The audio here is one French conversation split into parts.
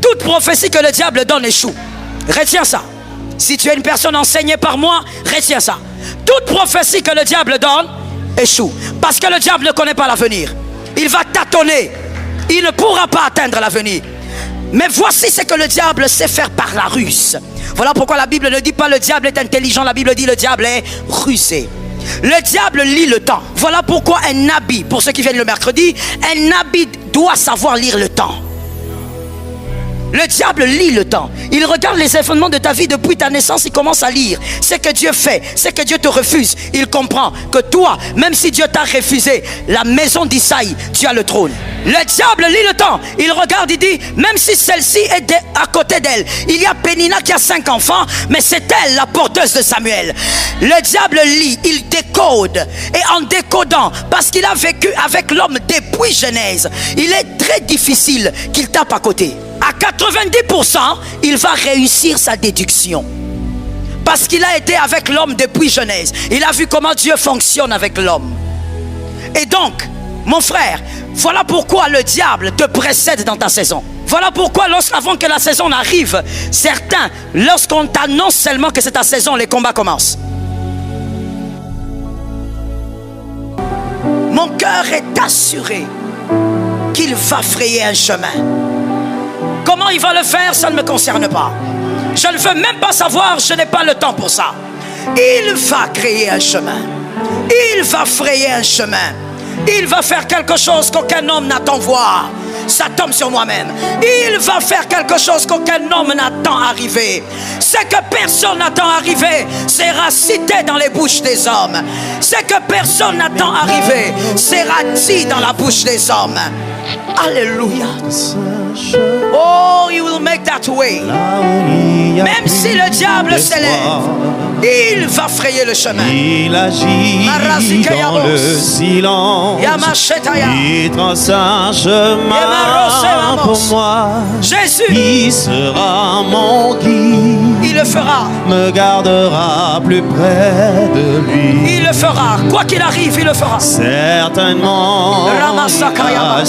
toute prophétie que le diable donne échoue. Retiens ça. Si tu es une personne enseignée par moi, retiens ça. Toute prophétie que le diable donne échoue. Parce que le diable ne connaît pas l'avenir. Il va tâtonner. Il ne pourra pas atteindre l'avenir. Mais voici ce que le diable sait faire par la ruse. Voilà pourquoi la Bible ne dit pas le diable est intelligent. La Bible dit le diable est rusé. Le diable lit le temps. Voilà pourquoi un habit, pour ceux qui viennent le mercredi, un habit doit savoir lire le temps. Le diable lit le temps. Il regarde les événements de ta vie depuis ta naissance. Il commence à lire ce que Dieu fait, ce que Dieu te refuse. Il comprend que toi, même si Dieu t'a refusé la maison d'Isaïe, tu as le trône. Le diable lit le temps. Il regarde, il dit, même si celle-ci est à côté d'elle, il y a Pénina qui a 5 enfants, mais c'est elle la porteuse de Samuel. Le diable lit, il décode. Et en décodant, parce qu'il a vécu avec l'homme depuis Genèse, il est très difficile qu'il tape à côté. À 90%, il va réussir sa déduction. Parce qu'il a été avec l'homme depuis Genèse. Il a vu comment Dieu fonctionne avec l'homme. Et donc, mon frère, voilà pourquoi le diable te précède dans ta saison. Voilà pourquoi avant que la saison n'arrive, certains, lorsqu'on t'annonce seulement que c'est ta saison, les combats commencent. Mon cœur est assuré qu'il va frayer un chemin. Comment il va le faire, ça ne me concerne pas. Je ne veux même pas savoir, je n'ai pas le temps pour ça. Il va créer un chemin. Il va frayer un chemin. Il va faire quelque chose qu'aucun homme n'attend voir. Ça tombe sur moi-même. Il va faire quelque chose qu'aucun homme n'attend arriver. Ce que personne n'attend arriver sera cité dans les bouches des hommes. Ce que personne n'attend arriver sera dit dans la bouche des hommes. Alléluia. Oh, he will make that way. Même si le diable s'élève, il va frayer le chemin. Il agit dans le silence. Il trace un chemin pour moi. Jésus, il sera mon guide. Il le fera. Me gardera plus près de lui. Il le fera. Quoi qu'il arrive, il le fera. Certainement, il agira.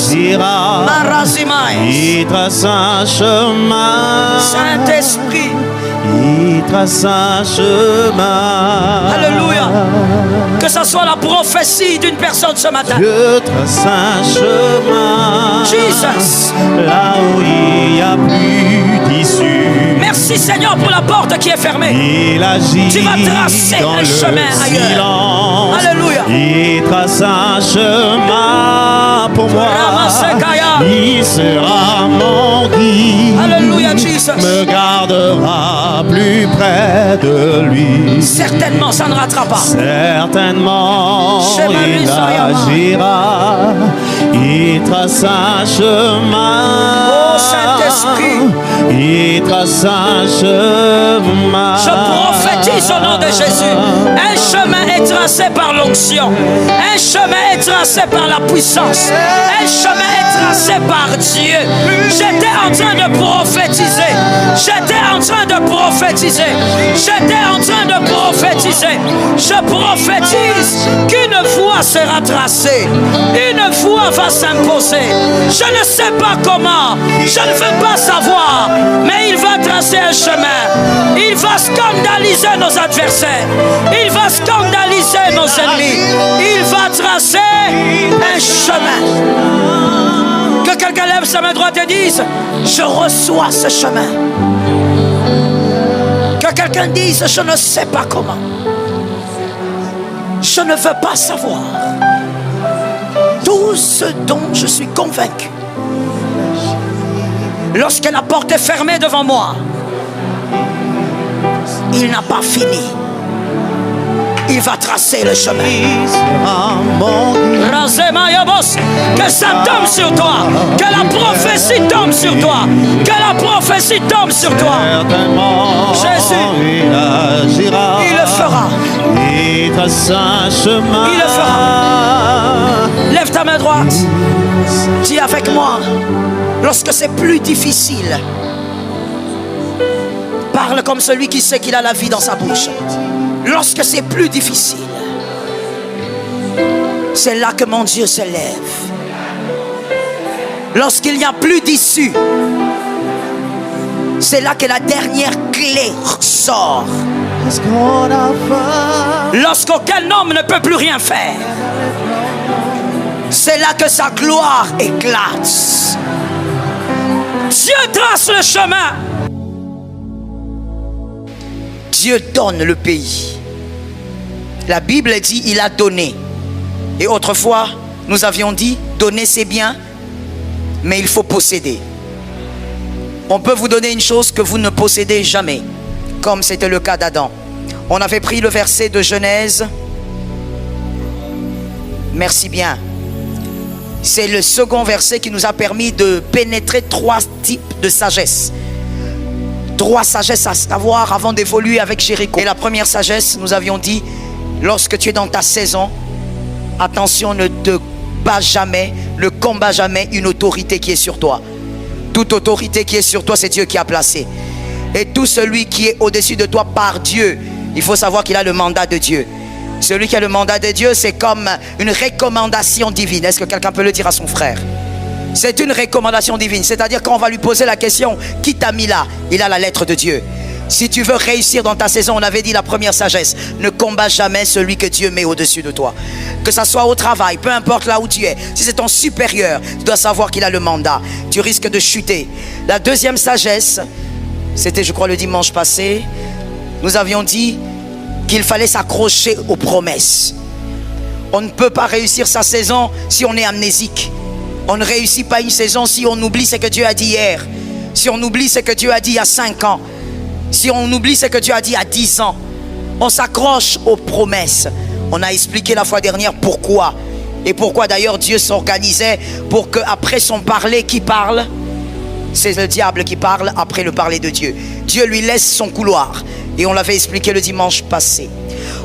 Il trace un chemin. Saint-Esprit, il trace un chemin. Alléluia. Que ce soit la prophétie d'une personne ce matin. Dieu trace un chemin. Jesus. Là où il n'y a plus d'issue. Merci Seigneur pour la porte qui est fermée. Il agit. Tu vas tracer un chemin ailleurs. Alléluia. Il trace un chemin pour moi. Il sera mon guide. Alléluia, Jesus. Me gardera plus près de lui. Certainement, ça ne ratera pas. Certainement, il agira. Il trace un chemin. Oh Saint-Esprit. Il trace un chemin. Je prophétise au nom de Jésus. Un chemin est tracé par l'onction. Un chemin est tracé par la puissance. Un chemin est tracé par Dieu. J'étais en train de prophétiser. J'étais en train de prophétiser. J'étais en train de prophétiser. Je prophétise qu'une voie sera tracée. Une voie va s'imposer. Je ne sais pas comment. Je ne veux pas savoir. Mais il va tracer un chemin. Il va scandaliser nos adversaires. Il va scandaliser nos ennemis. Il va tracer un chemin. Que quelqu'un lève sa main droite et dise: je reçois ce chemin. Que quelqu'un dise: je ne sais pas comment. Je ne veux pas savoir. Tout ce dont je suis convaincu, lorsque la porte est fermée devant moi, il n'a pas fini. Il va tracer le chemin. Que ça tombe sur toi. Que la prophétie tombe sur toi. Que la prophétie tombe sur toi. Jésus, il le fera. Il le fera. Lève ta main droite. Dis avec moi: lorsque c'est plus difficile, parle comme celui qui sait qu'il a la vie dans sa bouche. Lorsque c'est plus difficile, c'est là que mon Dieu se lève. Lorsqu'il n'y a plus d'issue, C'est là que la dernière clé sort. has gone out far. Lorsqu'aucun homme ne peut plus rien faire, c'est là que sa gloire éclate. Dieu trace le chemin. Dieu donne le pays. La Bible dit il a donné. Et autrefois, nous avions dit donner c'est bien, mais il faut posséder. On peut vous donner une chose que vous ne possédez jamais, comme c'était le cas d'Adam. On avait pris le verset de Genèse. Merci bien. C'est le second verset qui nous a permis de pénétrer 3 types de sagesse. 3 sagesses à savoir avant d'évoluer avec Jéricho. Et la première sagesse, nous avions dit, lorsque tu es dans ta saison, attention, ne te bats jamais, ne combats jamais une autorité qui est sur toi. Toute autorité qui est sur toi, c'est Dieu qui a placé. Et tout celui qui est au-dessus de toi par Dieu, il faut savoir qu'il a le mandat de Dieu. Celui qui a le mandat de Dieu, c'est comme une recommandation divine. Est-ce que quelqu'un peut le dire à son frère? C'est une recommandation divine. C'est-à-dire quand on va lui poser la question, qui t'a mis là? Il a la lettre de Dieu. Si tu veux réussir dans ta saison, on avait dit la première sagesse, ne combats jamais celui que Dieu met au-dessus de toi. Que ça soit au travail, peu importe là où tu es. Si c'est ton supérieur, tu dois savoir qu'il a le mandat. Tu risques de chuter. La deuxième sagesse, c'était je crois le dimanche passé, nous avions dit qu'il fallait s'accrocher aux promesses. On ne peut pas réussir sa saison si on est amnésique. On ne réussit pas une saison si on oublie ce que Dieu a dit hier. Si on oublie ce que Dieu a dit il y a 5 ans. Si on oublie ce que Dieu a dit il y a 10 ans. On s'accroche aux promesses. On a expliqué la fois dernière pourquoi. Et pourquoi d'ailleurs Dieu s'organisait pour qu'après son parler, qui parle? C'est le diable qui parle après le parler de Dieu. Dieu lui laisse son couloir. Et on l'avait expliqué le dimanche passé.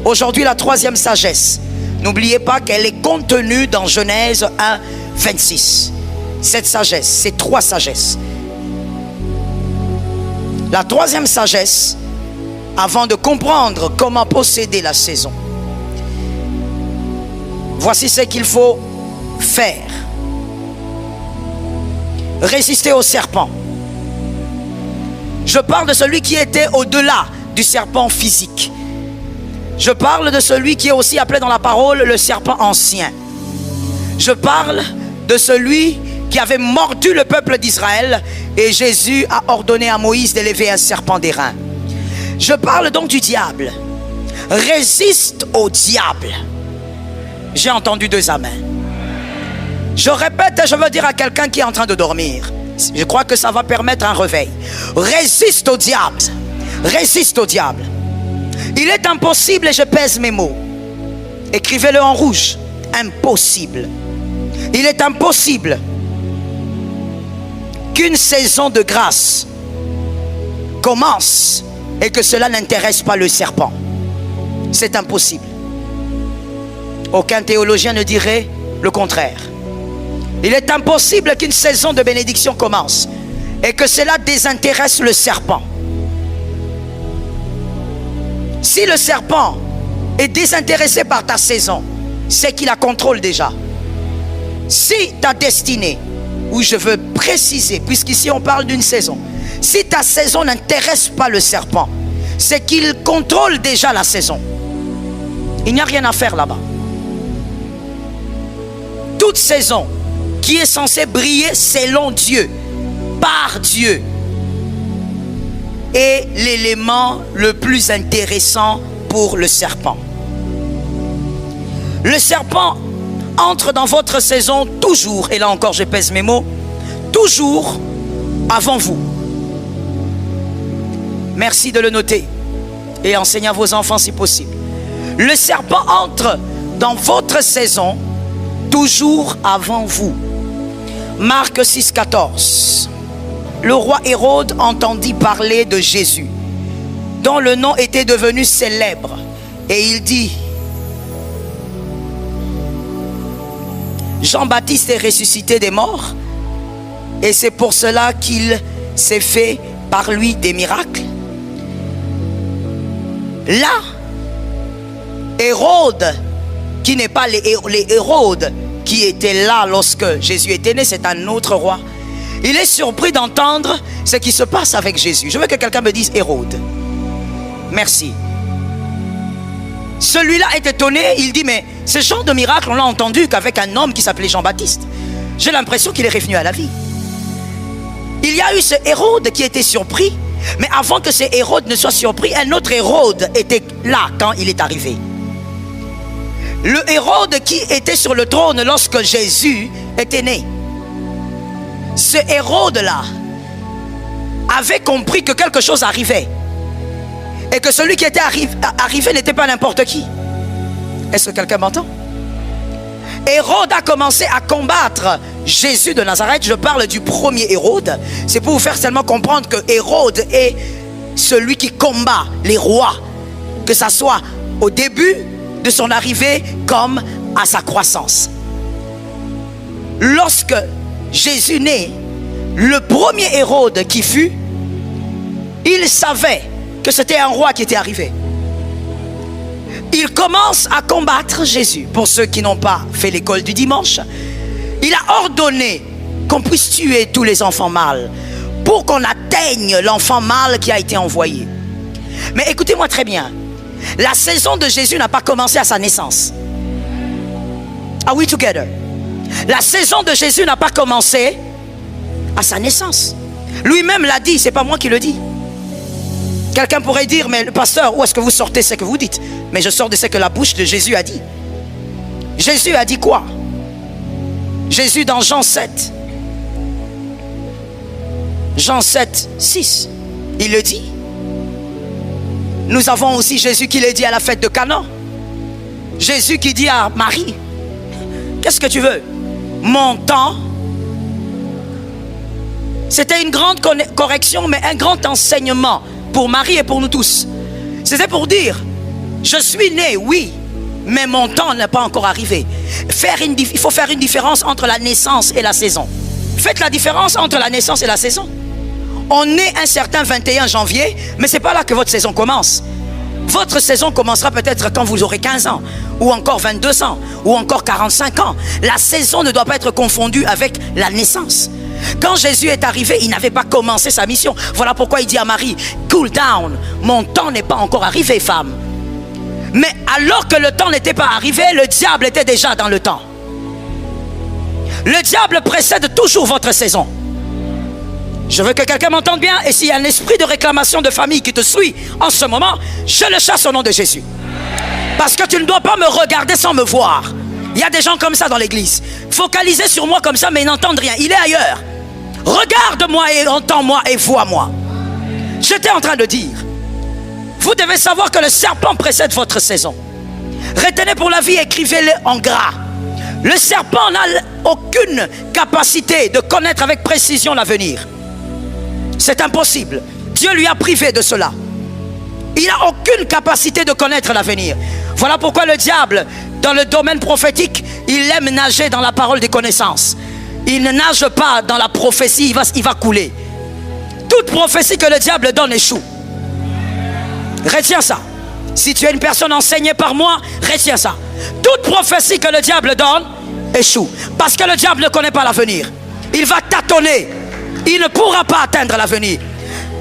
Aujourd'hui, la troisième sagesse. N'oubliez pas qu'elle est contenue dans Genèse 1, 26. Cette sagesse, c'est 3 sagesses. La troisième sagesse, avant de comprendre comment posséder la saison, voici ce qu'il faut faire. Résister au serpent. Je parle de celui qui était au-delà du serpent physique. Je parle de celui qui est aussi appelé dans la parole le serpent ancien. Je parle de celui qui avait mordu le peuple d'Israël et Jésus a ordonné à Moïse d'élever un serpent d'airain. Je parle donc du diable. Résiste au diable. J'ai entendu 2 amens. Je répète et je veux dire à quelqu'un qui est en train de dormir. Je crois que ça va permettre un réveil. Résiste au diable. Résiste au diable. Il est impossible, et je pèse mes mots. Écrivez-le en rouge. Impossible. Il est impossible qu'une saison de grâce commence et que cela n'intéresse pas le serpent. C'est impossible. Aucun théologien ne dirait le contraire. Il est impossible qu'une saison de bénédiction commence et que cela désintéresse le serpent. Si le serpent est désintéressé par ta saison, c'est qu'il la contrôle déjà. Si ta destinée, où je veux préciser, puisqu'ici on parle d'une saison, si ta saison n'intéresse pas le serpent, c'est qu'il contrôle déjà la saison. Il n'y a rien à faire là-bas. Toute saison qui est censée briller selon Dieu, par Dieu, est l'élément le plus intéressant pour le serpent. Le serpent entre dans votre saison toujours, et là encore je pèse mes mots, toujours avant vous. Merci de le noter et enseignez à vos enfants si possible. Le serpent entre dans votre saison toujours avant vous. Marc 6, 14. Le roi Hérode entendit parler de Jésus, dont le nom était devenu célèbre, et il dit: Jean-Baptiste est ressuscité des morts, et c'est pour cela qu'il s'est fait par lui des miracles. Là, Hérode, qui n'est pas les Hérodes qui étaient là lorsque Jésus était né, c'est un autre roi. Il est surpris d'entendre ce qui se passe avec Jésus. Je veux que quelqu'un me dise Hérode. Merci. Celui-là est étonné, il dit, mais ce genre de miracle, on l'a entendu qu'avec un homme qui s'appelait Jean-Baptiste. J'ai l'impression qu'il est revenu à la vie. Il y a eu ce Hérode qui était surpris, mais avant que ce Hérode ne soit surpris, un autre Hérode était là quand il est arrivé. Le Hérode qui était sur le trône lorsque Jésus était né. Ce Hérode-là avait compris que quelque chose arrivait. Et que celui qui était arrivé n'était pas n'importe qui. Est-ce que quelqu'un m'entend? Hérode a commencé à combattre Jésus de Nazareth. Je parle du premier Hérode. C'est pour vous faire seulement comprendre que Hérode est celui qui combat les rois. Que ça soit au début de son arrivée comme à sa croissance. Lorsque Jésus naît, le premier Hérode qui fut, il savait que c'était un roi qui était arrivé. Il commence à combattre Jésus. Pour ceux qui n'ont pas fait l'école du dimanche, il a ordonné qu'on puisse tuer tous les enfants mâles pour qu'on atteigne l'enfant mâle qui a été envoyé. Mais écoutez-moi très bien, la saison de Jésus n'a pas commencé à sa naissance. Are we together? La saison de Jésus n'a pas commencé à sa naissance. Lui-même l'a dit, c'est pas moi qui le dis. Quelqu'un pourrait dire, mais le pasteur, où est-ce que vous sortez ce que vous dites? Mais je sors de ce que la bouche de Jésus a dit. Jésus a dit quoi? Jésus dans Jean 7. Jean 7, 6. Il le dit. Nous avons aussi Jésus qui le dit à la fête de Cana. Jésus qui dit à Marie, qu'est-ce que tu veux? Mon temps. C'était une grande correction, mais un grand enseignement pour Marie et pour nous tous. C'était pour dire, je suis né, oui, mais mon temps n'est pas encore arrivé. Il faut faire une différence entre la naissance et la saison. Faites la différence entre la naissance et la saison. On est un certain 21 janvier, mais ce n'est pas là que votre saison commence. Votre saison commencera peut-être quand vous aurez 15 ans, ou encore 22 ans, ou encore 45 ans. La saison ne doit pas être confondue avec la naissance. Quand Jésus est arrivé, il n'avait pas commencé sa mission. Voilà pourquoi il dit à Marie, cool down, mon temps n'est pas encore arrivé, femme. Mais alors que le temps n'était pas arrivé, le diable était déjà dans le temps. Le diable précède toujours votre saison. Je veux que quelqu'un m'entende bien. Et s'il y a un esprit de réclamation de famille qui te suit en ce moment, je le chasse au nom de Jésus. Parce que tu ne dois pas me regarder sans me voir. Il y a des gens comme ça dans l'église. Focalisez sur moi comme ça, mais ils n'entendent rien. Il est ailleurs. Regarde-moi et entends-moi et vois-moi. J'étais en train de dire, vous devez savoir que le serpent précède votre saison. Retenez pour la vie, écrivez-le en gras. Le serpent n'a aucune capacité de connaître avec précision l'avenir. C'est impossible. Dieu lui a privé de cela. Il n'a aucune capacité de connaître l'avenir. Voilà pourquoi le diable, dans le domaine prophétique, il aime nager dans la parole des connaissances. Il ne nage pas dans la prophétie, il va couler. Toute prophétie que le diable donne échoue. Retiens ça. Si tu es une personne enseignée par moi, retiens ça. Toute prophétie que le diable donne échoue. Parce que le diable ne connaît pas l'avenir. Il va tâtonner. Il ne pourra pas atteindre l'avenir.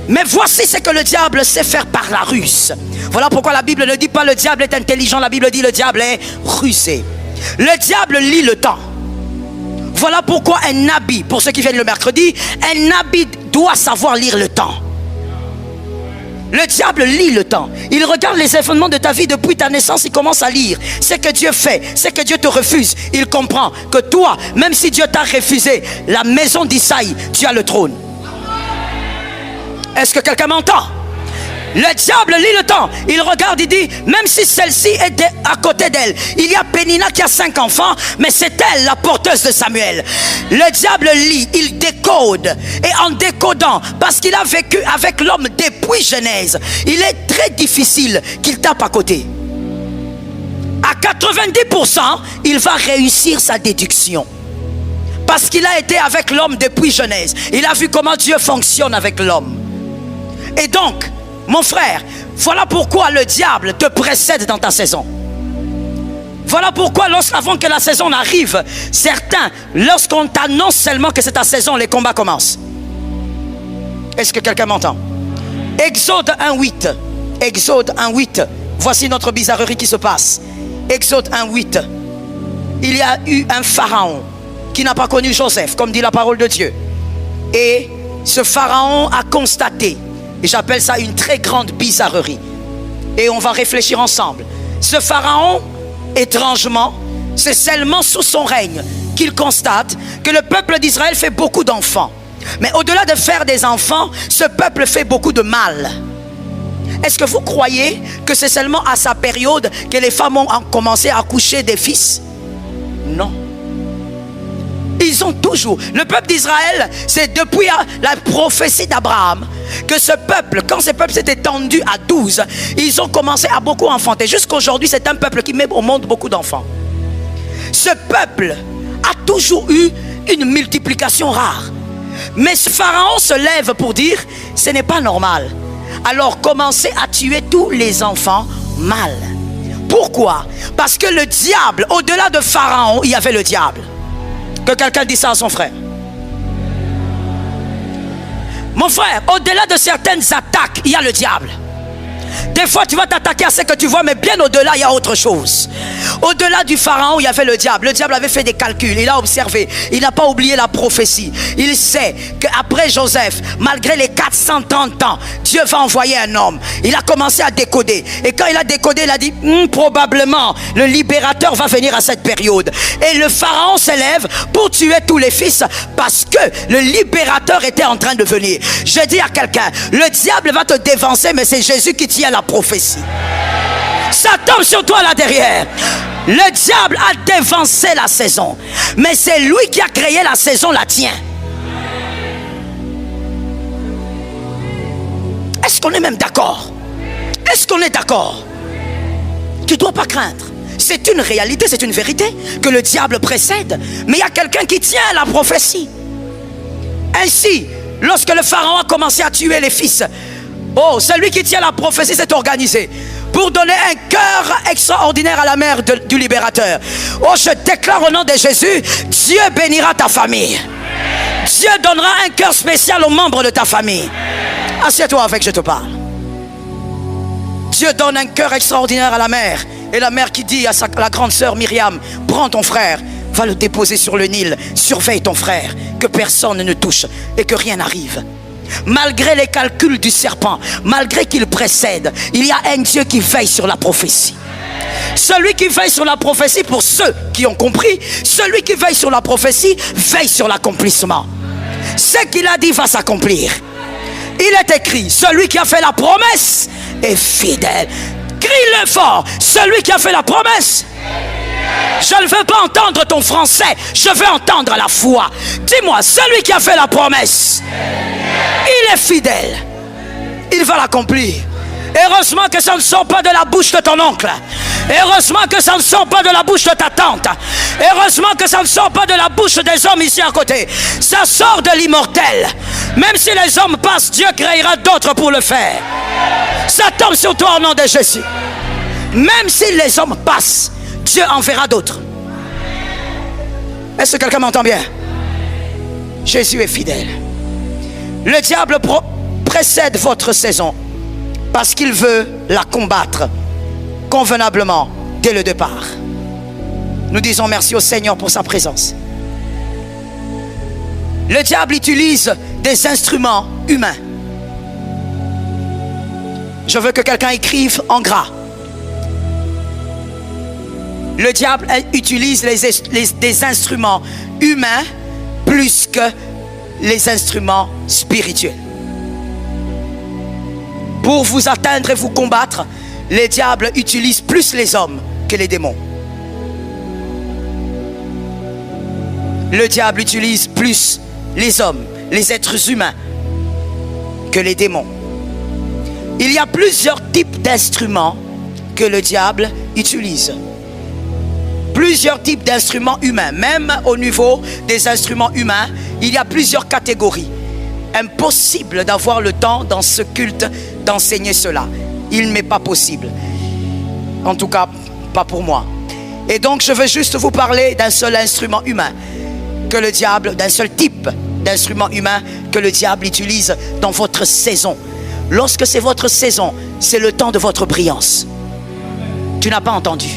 Mais voici ce que le diable sait faire par la ruse. Voilà pourquoi la Bible ne dit pas le diable est intelligent. La Bible dit le diable est rusé. Le diable lit le temps. Voilà pourquoi un nabi, pour ceux qui viennent le mercredi, un nabi doit savoir lire le temps. Le diable lit le temps. Il regarde les événements de ta vie depuis ta naissance. Il commence à lire ce que Dieu fait, ce que Dieu te refuse. Il comprend que toi, même si Dieu t'a refusé la maison d'Isaïe, tu as le trône. Est-ce que quelqu'un m'entend? Le diable lit le temps. Il regarde, il dit, même si celle-ci est à côté d'elle, il y a Pénina qui a 5 enfants, mais c'est elle la porteuse de Samuel. Le diable lit, il décode. Et en décodant, parce qu'il a vécu avec l'homme depuis Genèse, il est très difficile qu'il tape à côté. À 90%, il va réussir sa déduction. Parce qu'il a été avec l'homme depuis Genèse. Il a vu comment Dieu fonctionne avec l'homme. Et donc, mon frère, voilà pourquoi le diable te précède dans ta saison. Voilà pourquoi avant que la saison n'arrive, certains, lorsqu'on t'annonce seulement que c'est ta saison, les combats commencent. Est-ce que quelqu'un m'entend? Exode 1:8. Exode 1:8. Voici notre bizarrerie qui se passe. Exode 1:8. Il y a eu un pharaon qui n'a pas connu Joseph, comme dit la parole de Dieu. Et ce pharaon a constaté, et j'appelle ça une très grande bizarrerie. Et on va réfléchir ensemble. Ce pharaon, étrangement, c'est seulement sous son règne qu'il constate que le peuple d'Israël fait beaucoup d'enfants. Mais au-delà de faire des enfants, ce peuple fait beaucoup de mal. Est-ce que vous croyez que c'est seulement à sa période que les femmes ont commencé à accoucher des fils? Non. Ils ont toujours, le peuple d'Israël, c'est depuis la prophétie d'Abraham que ce peuple, quand ce peuple s'est étendu à 12, ils ont commencé à beaucoup enfanter. Jusqu'aujourd'hui, c'est un peuple qui met au monde beaucoup d'enfants. Ce peuple a toujours eu une multiplication rare. Mais ce pharaon se lève pour dire, ce n'est pas normal. Alors commencez à tuer tous les enfants mâles. Pourquoi? Parce que le diable, au-delà de pharaon, il y avait le diable. Que quelqu'un dise ça à son frère. Mon frère, au-delà de certaines attaques, il y a le diable. Des fois, tu vas t'attaquer à ce que tu vois, mais bien au-delà, il y a autre chose. Au-delà du pharaon, il y avait le diable. Le diable avait fait des calculs. Il a observé. Il n'a pas oublié la prophétie. Il sait qu'après Joseph, malgré les 430 ans, Dieu va envoyer un homme. Il a commencé à décoder. Et quand il a décodé, il a dit, probablement, le libérateur va venir à cette période. Et le pharaon s'élève pour tuer tous les fils parce que le libérateur était en train de venir. Je dis à quelqu'un, le diable va te dévancer, mais c'est Jésus qui tient la prophétie. Ça tombe sur toi là derrière. Le diable a dévancé la saison, mais c'est lui qui a créé la saison, la tient. Est-ce qu'on est même d'accord? Est-ce qu'on est d'accord? Tu ne dois pas craindre. C'est une réalité, c'est une vérité que le diable précède, mais il y a quelqu'un qui tient la prophétie. Ainsi, lorsque le pharaon a commencé à tuer les fils, oh, celui qui tient la prophétie s'est organisé pour donner un cœur extraordinaire à la mère du libérateur. Oh, je déclare au nom de Jésus, Dieu bénira ta famille. Dieu donnera un cœur spécial aux membres de ta famille. Assieds-toi avec, je te parle. Dieu donne un cœur extraordinaire à la mère. Et la mère qui dit à la grande sœur Myriam, prends ton frère, va le déposer sur le Nil, surveille ton frère, que personne ne touche et que rien n'arrive. Malgré les calculs du serpent, malgré qu'il précède, il y a un Dieu qui veille sur la prophétie. Celui qui veille sur la prophétie, pour ceux qui ont compris, celui qui veille sur la prophétie veille sur l'accomplissement. Ce qu'il a dit va s'accomplir. Il est écrit, celui qui a fait la promesse est fidèle. Crie-le fort, celui qui a fait la promesse. Je ne veux pas entendre ton français, je veux entendre la foi. Dis-moi, celui qui a fait la promesse, il est fidèle. Il va l'accomplir. Heureusement que ça ne sort pas de la bouche de ton oncle. Heureusement que ça ne sort pas de la bouche de ta tante. Heureusement que ça ne sort pas de la bouche des hommes ici à côté. Ça sort de l'immortel. Même si les hommes passent, Dieu créera d'autres pour le faire. Ça tombe sur toi au nom de Jésus. Même si les hommes passent, Dieu en verra d'autres. Est-ce que quelqu'un m'entend bien? Jésus est fidèle. Le diable précède votre saison parce qu'il veut la combattre convenablement dès le départ. Nous disons merci au Seigneur pour sa présence. Le diable utilise des instruments humains. Je veux que quelqu'un écrive en gras. Le diable utilise des instruments humains plus que les instruments spirituels. Pour vous atteindre et vous combattre, le diable utilise plus les hommes que les démons. Le diable utilise plus les hommes, les êtres humains, que les démons. Il y a plusieurs types d'instruments que le diable utilise. Plusieurs types d'instruments humains. Même au niveau des instruments humains, il y a plusieurs catégories. Impossible d'avoir le temps dans ce culte d'enseigner cela. Il n'est pas possible. En tout cas, pas pour moi. Et donc je veux juste vous parler d'un seul instrument humain que le diable, d'un seul type d'instrument humain que le diable utilise dans votre saison. Lorsque c'est votre saison, c'est le temps de votre brillance. Tu n'as pas entendu.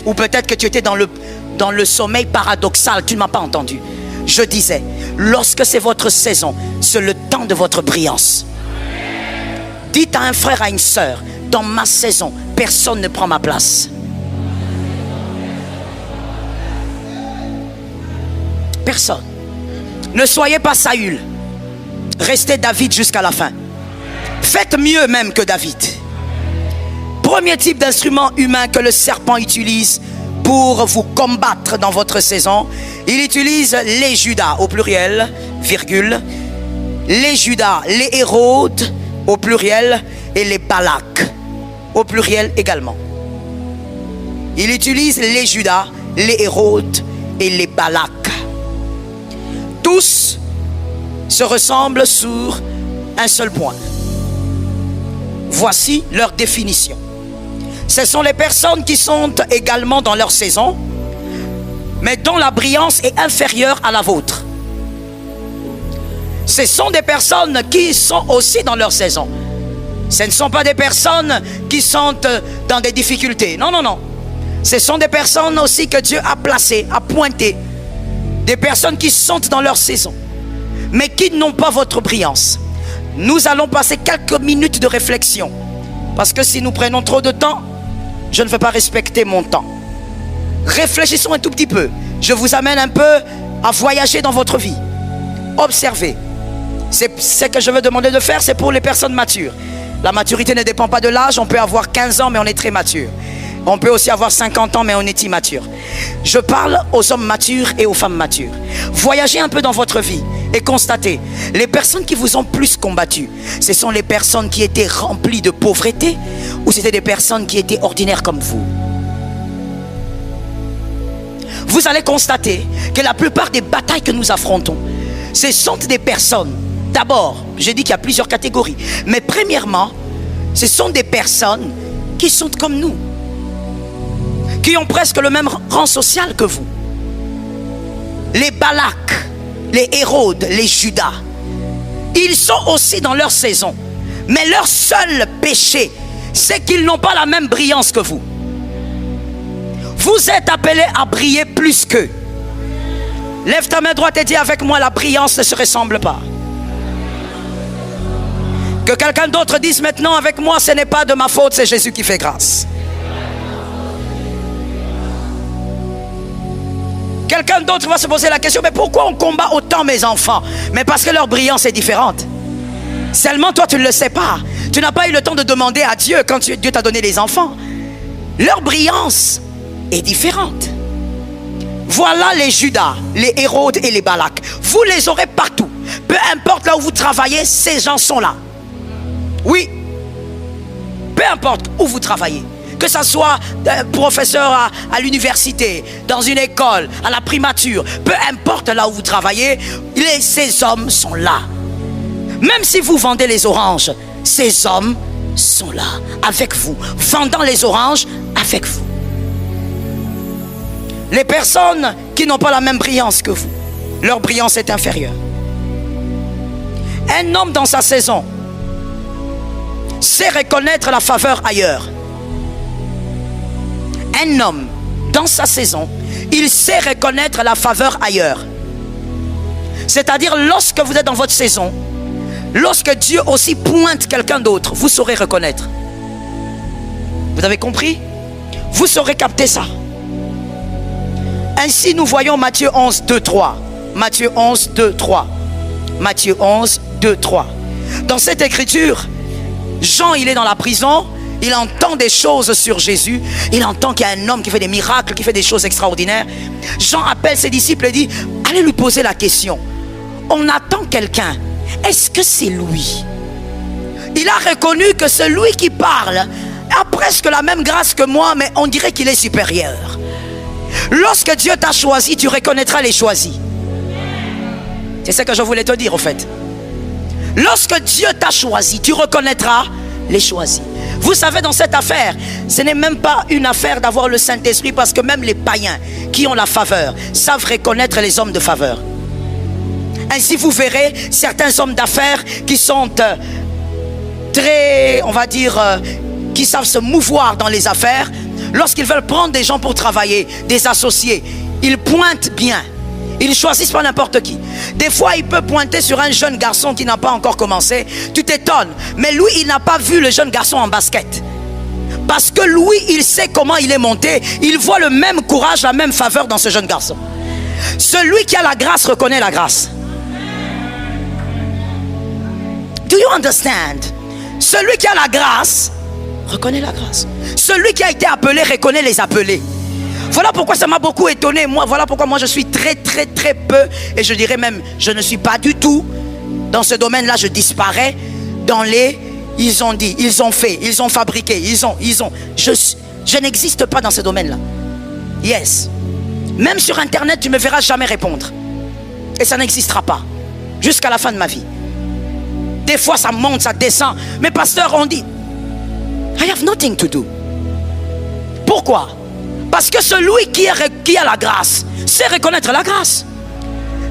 Ou peut-être que tu étais dans le sommeil paradoxal, tu ne m'as pas entendu. Je disais, lorsque c'est votre saison, c'est le temps de votre brillance. Dites à un frère, à une sœur, dans ma saison, personne ne prend ma place. Personne. Ne soyez pas Saül. Restez David jusqu'à la fin. Faites mieux même que David. Premier type d'instrument humain que le serpent utilise pour vous combattre dans votre saison. Il utilise les Judas au pluriel, virgule. Les Judas, les Hérodes au pluriel et les Balak au pluriel également. Il utilise les Judas, les Hérodes et les Balak. Tous se ressemblent sur un seul point. Voici leur définition. Ce sont les personnes qui sont également dans leur saison, mais dont la brillance est inférieure à la vôtre. Ce sont des personnes qui sont aussi dans leur saison. Ce ne sont pas des personnes qui sont dans des difficultés. Non, non, non. Ce sont des personnes aussi que Dieu a placées, a pointées. Des personnes qui sont dans leur saison, mais qui n'ont pas votre brillance. Nous allons passer quelques minutes de réflexion. Parce que si nous prenons trop de temps, je ne vais pas respecter mon temps. Réfléchissons un tout petit peu. Je vous amène un peu à voyager dans votre vie. Observez. Ce que je veux demander de faire, c'est pour les personnes matures. La maturité ne dépend pas de l'âge. On peut avoir 15 ans, mais on est très mature. On peut aussi avoir 50 ans, mais on est immature. Je parle aux hommes matures et aux femmes matures. Voyagez un peu dans votre vie et constatez, les personnes qui vous ont plus combattu, ce sont les personnes qui étaient remplies de pauvreté ou c'était des personnes qui étaient ordinaires comme vous? Vous allez constater que la plupart des batailles que nous affrontons, ce sont des personnes, d'abord, j'ai dit qu'il y a plusieurs catégories, mais premièrement, ce sont des personnes qui sont comme nous, qui ont presque le même rang social que vous. Les Balak, les Hérodes, les Judas, ils sont aussi dans leur saison. Mais leur seul péché, c'est qu'ils n'ont pas la même brillance que vous. Vous êtes appelés à briller plus qu'eux. Lève ta main droite et dis avec moi, la brillance ne se ressemble pas. Que quelqu'un d'autre dise maintenant avec moi, ce n'est pas de ma faute, c'est Jésus qui fait grâce. Quelqu'un d'autre va se poser la question, mais pourquoi on combat autant mes enfants? Mais parce que leur brillance est différente. Seulement toi tu ne le sais pas. Tu n'as pas eu le temps de demander à Dieu quand Dieu t'a donné les enfants. Leur brillance est différente. Voilà les Judas, les Hérodes et les Balak. Vous les aurez partout. Peu importe là où vous travaillez, ces gens sont là. Oui. Peu importe où vous travaillez. Que ce soit professeur à l'université, dans une école, à la primature, peu importe là où vous travaillez, ces hommes sont là. Même si vous vendez les oranges, ces hommes sont là, avec vous, vendant les oranges avec vous. Les personnes qui n'ont pas la même brillance que vous, leur brillance est inférieure. Un homme dans sa saison sait reconnaître la faveur ailleurs. Un homme, dans sa saison, il sait reconnaître la faveur ailleurs. C'est-à-dire, lorsque vous êtes dans votre saison, lorsque Dieu aussi pointe quelqu'un d'autre, vous saurez reconnaître. Vous avez compris? Vous saurez capter ça. Ainsi, nous voyons Matthieu 11, 2, 3. Matthieu 11, 2, 3. Matthieu 11, 2, 3. Dans cette écriture, Jean, il est dans la prison. Il entend des choses sur Jésus. Il entend qu'il y a un homme qui fait des miracles, qui fait des choses extraordinaires. Jean appelle ses disciples et dit, allez lui poser la question. On attend quelqu'un. Est-ce que c'est lui? Il a reconnu que celui qui parle a presque la même grâce que moi, mais on dirait qu'il est supérieur. Lorsque Dieu t'a choisi, tu reconnaîtras les choisis. C'est ce que je voulais te dire au fait. Lorsque Dieu t'a choisi, tu reconnaîtras les choisis. Vous savez, dans cette affaire, ce n'est même pas une affaire d'avoir le Saint-Esprit, parce que même les païens qui ont la faveur savent reconnaître les hommes de faveur. Ainsi, vous verrez certains hommes d'affaires qui sont très, on va dire, qui savent se mouvoir dans les affaires. Lorsqu'ils veulent prendre des gens pour travailler, des associés, ils pointent bien. Ils choisissent pas n'importe qui. Des fois, il peut pointer sur un jeune garçon qui n'a pas encore commencé. Tu t'étonnes. Mais lui, il n'a pas vu le jeune garçon en basket. Parce que lui, il sait comment il est monté. Il voit le même courage, la même faveur dans ce jeune garçon. Celui qui a la grâce reconnaît la grâce. Do you understand? Celui qui a la grâce reconnaît la grâce. Celui qui a été appelé reconnaît les appelés. Voilà pourquoi ça m'a beaucoup étonné. Voilà pourquoi moi je suis très peu, et je dirais même, je ne suis pas du tout dans ce domaine-là. Je disparais dans les ils ont dit, ils ont fait, ils ont fabriqué, ils ont. Je n'existe pas dans ce domaine-là. Yes. Même sur Internet, tu ne me verras jamais répondre. Et ça n'existera pas. Jusqu'à la fin de ma vie. Des fois, ça monte, ça descend. Mais pasteur, on dit, I have nothing to do. Pourquoi? Parce que celui qui a la grâce sait reconnaître la grâce.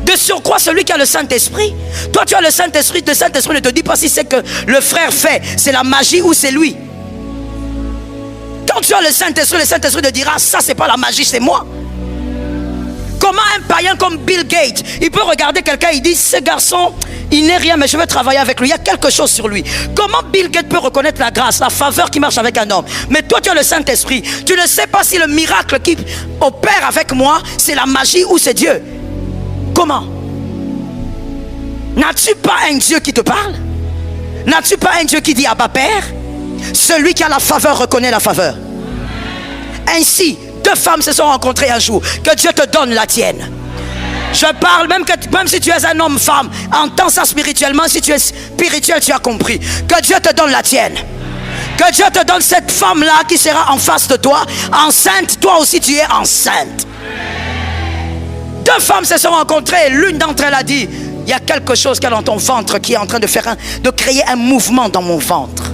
De surcroît, celui qui a le Saint-Esprit, toi tu as le Saint-Esprit, le Saint-Esprit ne te dit pas si c'est que le frère fait, c'est la magie ou c'est lui. Quand tu as le Saint-Esprit te dira, ça c'est pas la magie, c'est moi. Comment un païen comme Bill Gates, il peut regarder quelqu'un, il dit, ce garçon, il n'est rien, mais je vais travailler avec lui, il y a quelque chose sur lui. Comment Bill Gates peut reconnaître la grâce, la faveur qui marche avec un homme? Mais toi tu as le Saint-Esprit, tu ne sais pas si le miracle qui opère avec moi, c'est la magie ou c'est Dieu. Comment? N'as-tu pas un Dieu qui te parle? N'as-tu pas un Dieu qui dit Abba Père? Celui qui a la faveur reconnaît la faveur. Ainsi, deux femmes se sont rencontrées un jour. Que Dieu te donne la tienne. Je parle même si tu es un homme, femme, entends ça spirituellement. Si tu es spirituel, tu as compris. Que Dieu te donne la tienne. Que Dieu te donne cette femme-là qui sera en face de toi, enceinte. Toi aussi, tu es enceinte. Deux femmes se sont rencontrées. L'une d'entre elles a dit, il y a quelque chose qu'il y a dans ton ventre qui est en train de créer un mouvement dans mon ventre.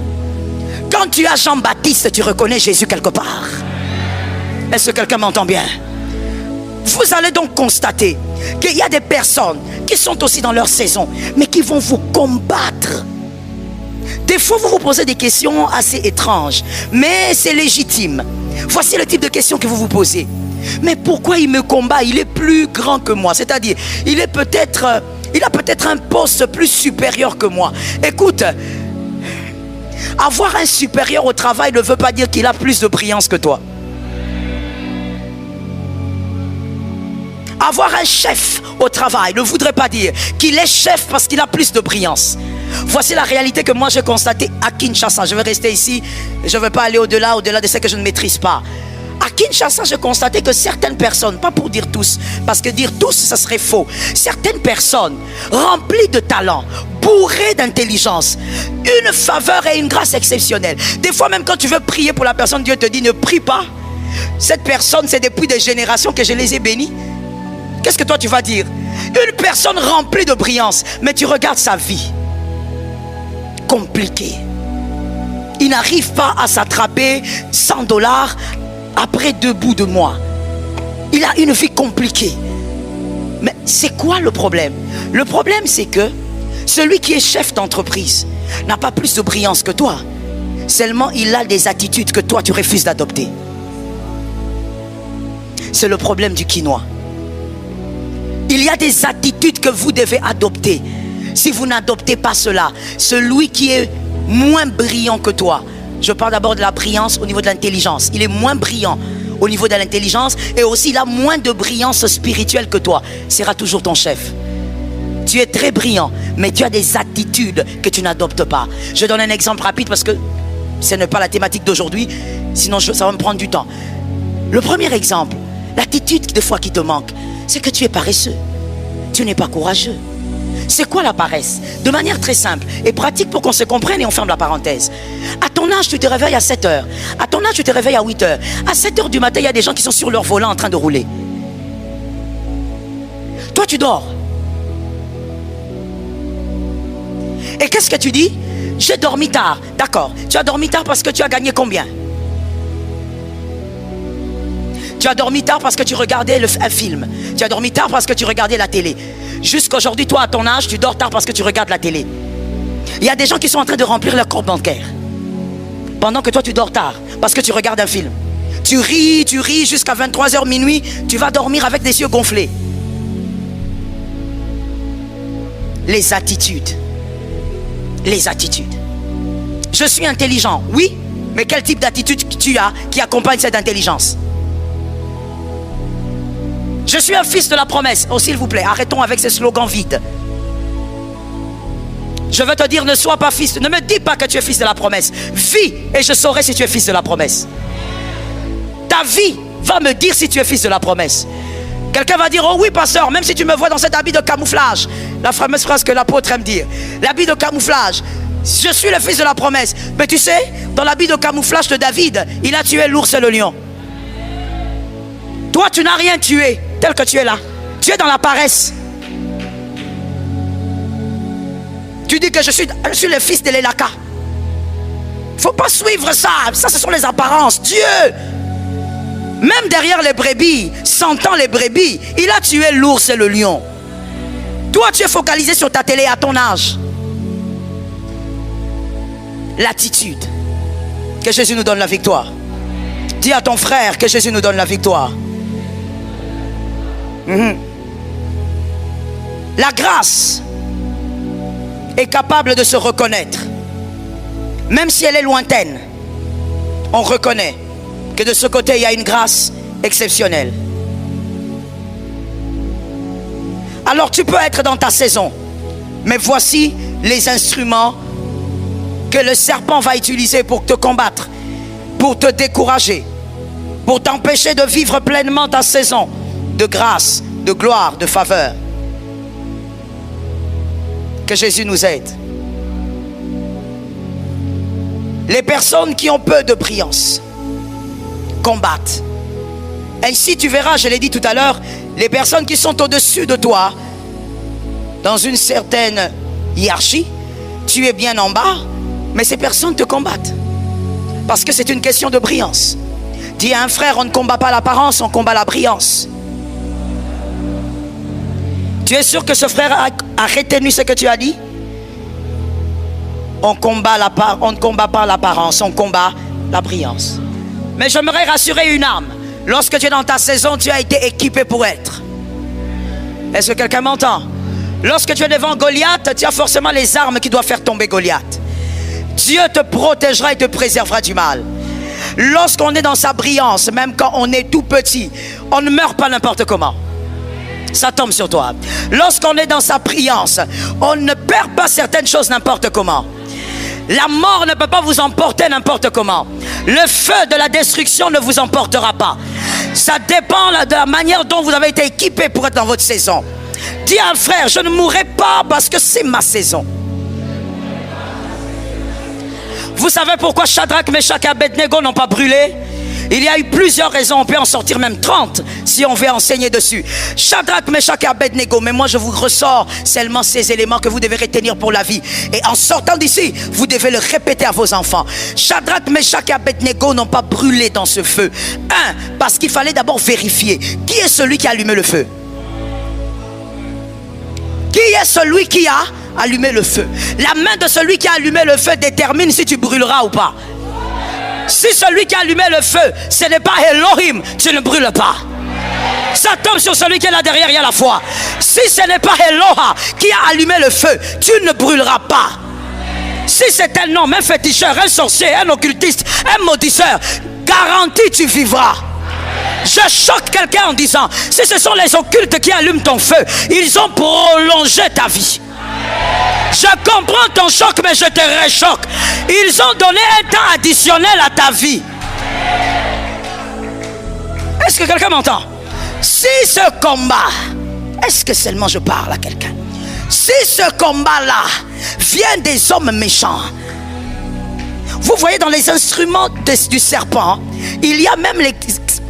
Quand tu as Jean-Baptiste, tu reconnais Jésus quelque part. Est-ce que quelqu'un m'entend bien? Vous allez donc constater qu'il y a des personnes qui sont aussi dans leur saison, mais qui vont vous combattre. Des fois, vous vous posez des questions assez étranges, mais c'est légitime. Voici le type de questions que vous vous posez. Mais pourquoi il me combat? Il est plus grand que moi. C'est-à-dire, il a peut-être un poste plus supérieur que moi. Écoute, avoir un supérieur au travail ne veut pas dire qu'il a plus de brillance que toi. Avoir un chef au travail ne voudrait pas dire qu'il est chef parce qu'il a plus de brillance. Voici la réalité que moi j'ai constatée à Kinshasa. Je vais rester ici, je ne vais pas aller au-delà de ce que je ne maîtrise pas. À Kinshasa, j'ai constaté que certaines personnes, pas pour dire tous, parce que dire tous, ça serait faux. Certaines personnes remplies de talent, bourrées d'intelligence, une faveur et une grâce exceptionnelle. Des fois, même quand tu veux prier pour la personne, Dieu te dit ne prie pas. Cette personne, c'est depuis des générations que je les ai bénis. Qu'est-ce que toi tu vas dire? Une personne remplie de brillance, mais tu regardes sa vie. Compliquée. Il n'arrive pas à s'attraper $100 après 2 bouts de mois. Il a une vie compliquée. Mais c'est quoi le problème? Le problème, c'est que celui qui est chef d'entreprise n'a pas plus de brillance que toi. Seulement, il a des attitudes que toi, tu refuses d'adopter. C'est le problème du quinoa. Il y a des attitudes que vous devez adopter. Si vous n'adoptez pas cela, celui qui est moins brillant que toi, je parle d'abord de la brillance au niveau de l'intelligence. Il est moins brillant au niveau de l'intelligence et aussi il a moins de brillance spirituelle que toi. Sera toujours ton chef. Tu es très brillant, mais tu as des attitudes que tu n'adoptes pas. Je donne un exemple rapide parce que ce n'est pas la thématique d'aujourd'hui. Sinon, ça va me prendre du temps. Le premier exemple, l'attitude des fois qui te manque, c'est que tu es paresseux. Tu n'es pas courageux. C'est quoi la paresse? De manière très simple et pratique pour qu'on se comprenne et on ferme la parenthèse. À ton âge, tu te réveilles à 7 heures. À ton âge, tu te réveilles à 8 heures. À 7 heures du matin, il y a des gens qui sont sur leur volant en train de rouler. Toi, tu dors. Et qu'est-ce que tu dis? J'ai dormi tard. D'accord. Tu as dormi tard parce que tu as gagné combien? Tu as dormi tard parce que tu regardais un film. Tu as dormi tard parce que tu regardais la télé. Jusqu'aujourd'hui, toi, à ton âge, tu dors tard parce que tu regardes la télé. Il y a des gens qui sont en train de remplir leur compte bancaire pendant que toi, tu dors tard parce que tu regardes un film. Tu ris jusqu'à 23h minuit. Tu vas dormir avec des yeux gonflés. Les attitudes. Les attitudes. Je suis intelligent, oui, mais quel type d'attitude tu as qui accompagne cette intelligence? Je suis un fils de la promesse. Oh, s'il vous plaît, arrêtons avec ces slogans vides. Je veux te dire, ne sois pas fils. Ne me dis pas que tu es fils de la promesse. Vis et je saurai si tu es fils de la promesse. Ta vie va me dire si tu es fils de la promesse. Quelqu'un va dire, oh oui pasteur, même si tu me vois dans cet habit de camouflage. La fameuse phrase que l'apôtre aime dire. L'habit de camouflage. Je suis le fils de la promesse. Mais tu sais, dans l'habit de camouflage de David, il a tué l'ours et le lion. Toi, tu n'as rien tué tel que tu es là. Tu es dans la paresse. Tu dis que je suis le fils de l'Élaka. Il ne faut pas suivre ça. Ça, ce sont les apparences. Dieu, même derrière les brebis, sentant les brebis, il a tué l'ours et le lion. Toi, tu es focalisé sur ta télé à ton âge. L'attitude. Que Jésus nous donne la victoire. Dis à ton frère que Jésus nous donne la victoire. La grâce est capable de se reconnaître. Même si elle est lointaine, on reconnaît que de ce côté, il y a une grâce exceptionnelle. Alors tu peux être dans ta saison, mais voici les instruments que le serpent va utiliser pour te combattre, pour te décourager, pour t'empêcher de vivre pleinement ta saison de grâce, de gloire, de faveur. Que Jésus nous aide. Les personnes qui ont peu de brillance combattent. Ainsi tu verras, je l'ai dit tout à l'heure, les personnes qui sont au-dessus de toi, dans une certaine hiérarchie, tu es bien en bas, mais ces personnes te combattent. Parce que c'est une question de brillance. Dis à un frère, on ne combat pas l'apparence, on combat la brillance. Tu es sûr que ce frère a retenu ce que tu as dit? On ne combat pas l'apparence, on combat la brillance. Mais j'aimerais rassurer une âme. Lorsque tu es dans ta saison, tu as été équipé pour être. Est-ce que quelqu'un m'entend? Lorsque tu es devant Goliath, tu as forcément les armes qui doivent faire tomber Goliath. Dieu te protégera et te préservera du mal. Lorsqu'on est dans sa brillance, même quand on est tout petit, on ne meurt pas n'importe comment. Ça tombe sur toi. Lorsqu'on est dans sa brillance, on ne perd pas certaines choses n'importe comment. La mort ne peut pas vous emporter n'importe comment. Le feu de la destruction ne vous emportera pas. Ça dépend de la manière dont vous avez été équipé pour être dans votre saison. Dis à un frère, je ne mourrai pas parce que c'est ma saison. Vous savez pourquoi Shadrach, Meshach et Abednego n'ont pas brûlé? Il y a eu plusieurs raisons, on peut en sortir même 30 si on veut enseigner dessus. Shadrach, Meshach et Abednego, mais moi je vous ressors seulement ces éléments que vous devez retenir pour la vie. Et en sortant d'ici, vous devez le répéter à vos enfants. Shadrach, Meshach et Abednego n'ont pas brûlé dans ce feu. Parce qu'il fallait d'abord vérifier qui est celui qui a allumé le feu. Qui est celui qui a allumé le feu? La main de celui qui a allumé le feu détermine si tu brûleras ou pas. Si celui qui a allumé le feu, ce n'est pas Elohim, tu ne brûles pas. Ça tombe sur celui qui est là derrière, il y a la foi. Si ce n'est pas Eloha qui a allumé le feu, tu ne brûleras pas. Si c'est un homme, un féticheur, un sorcier, un occultiste, un maudisseur, garanti tu vivras. Je choque quelqu'un en disant, si ce sont les occultes qui allument ton feu, ils ont prolongé ta vie. Je comprends ton choc, mais je te réchoque. Ils ont donné un temps additionnel à ta vie. Est-ce que quelqu'un m'entend? Si ce combat, est-ce que seulement je parle à quelqu'un? Si ce combat-là vient des hommes méchants, vous voyez dans les instruments du serpent, il y a même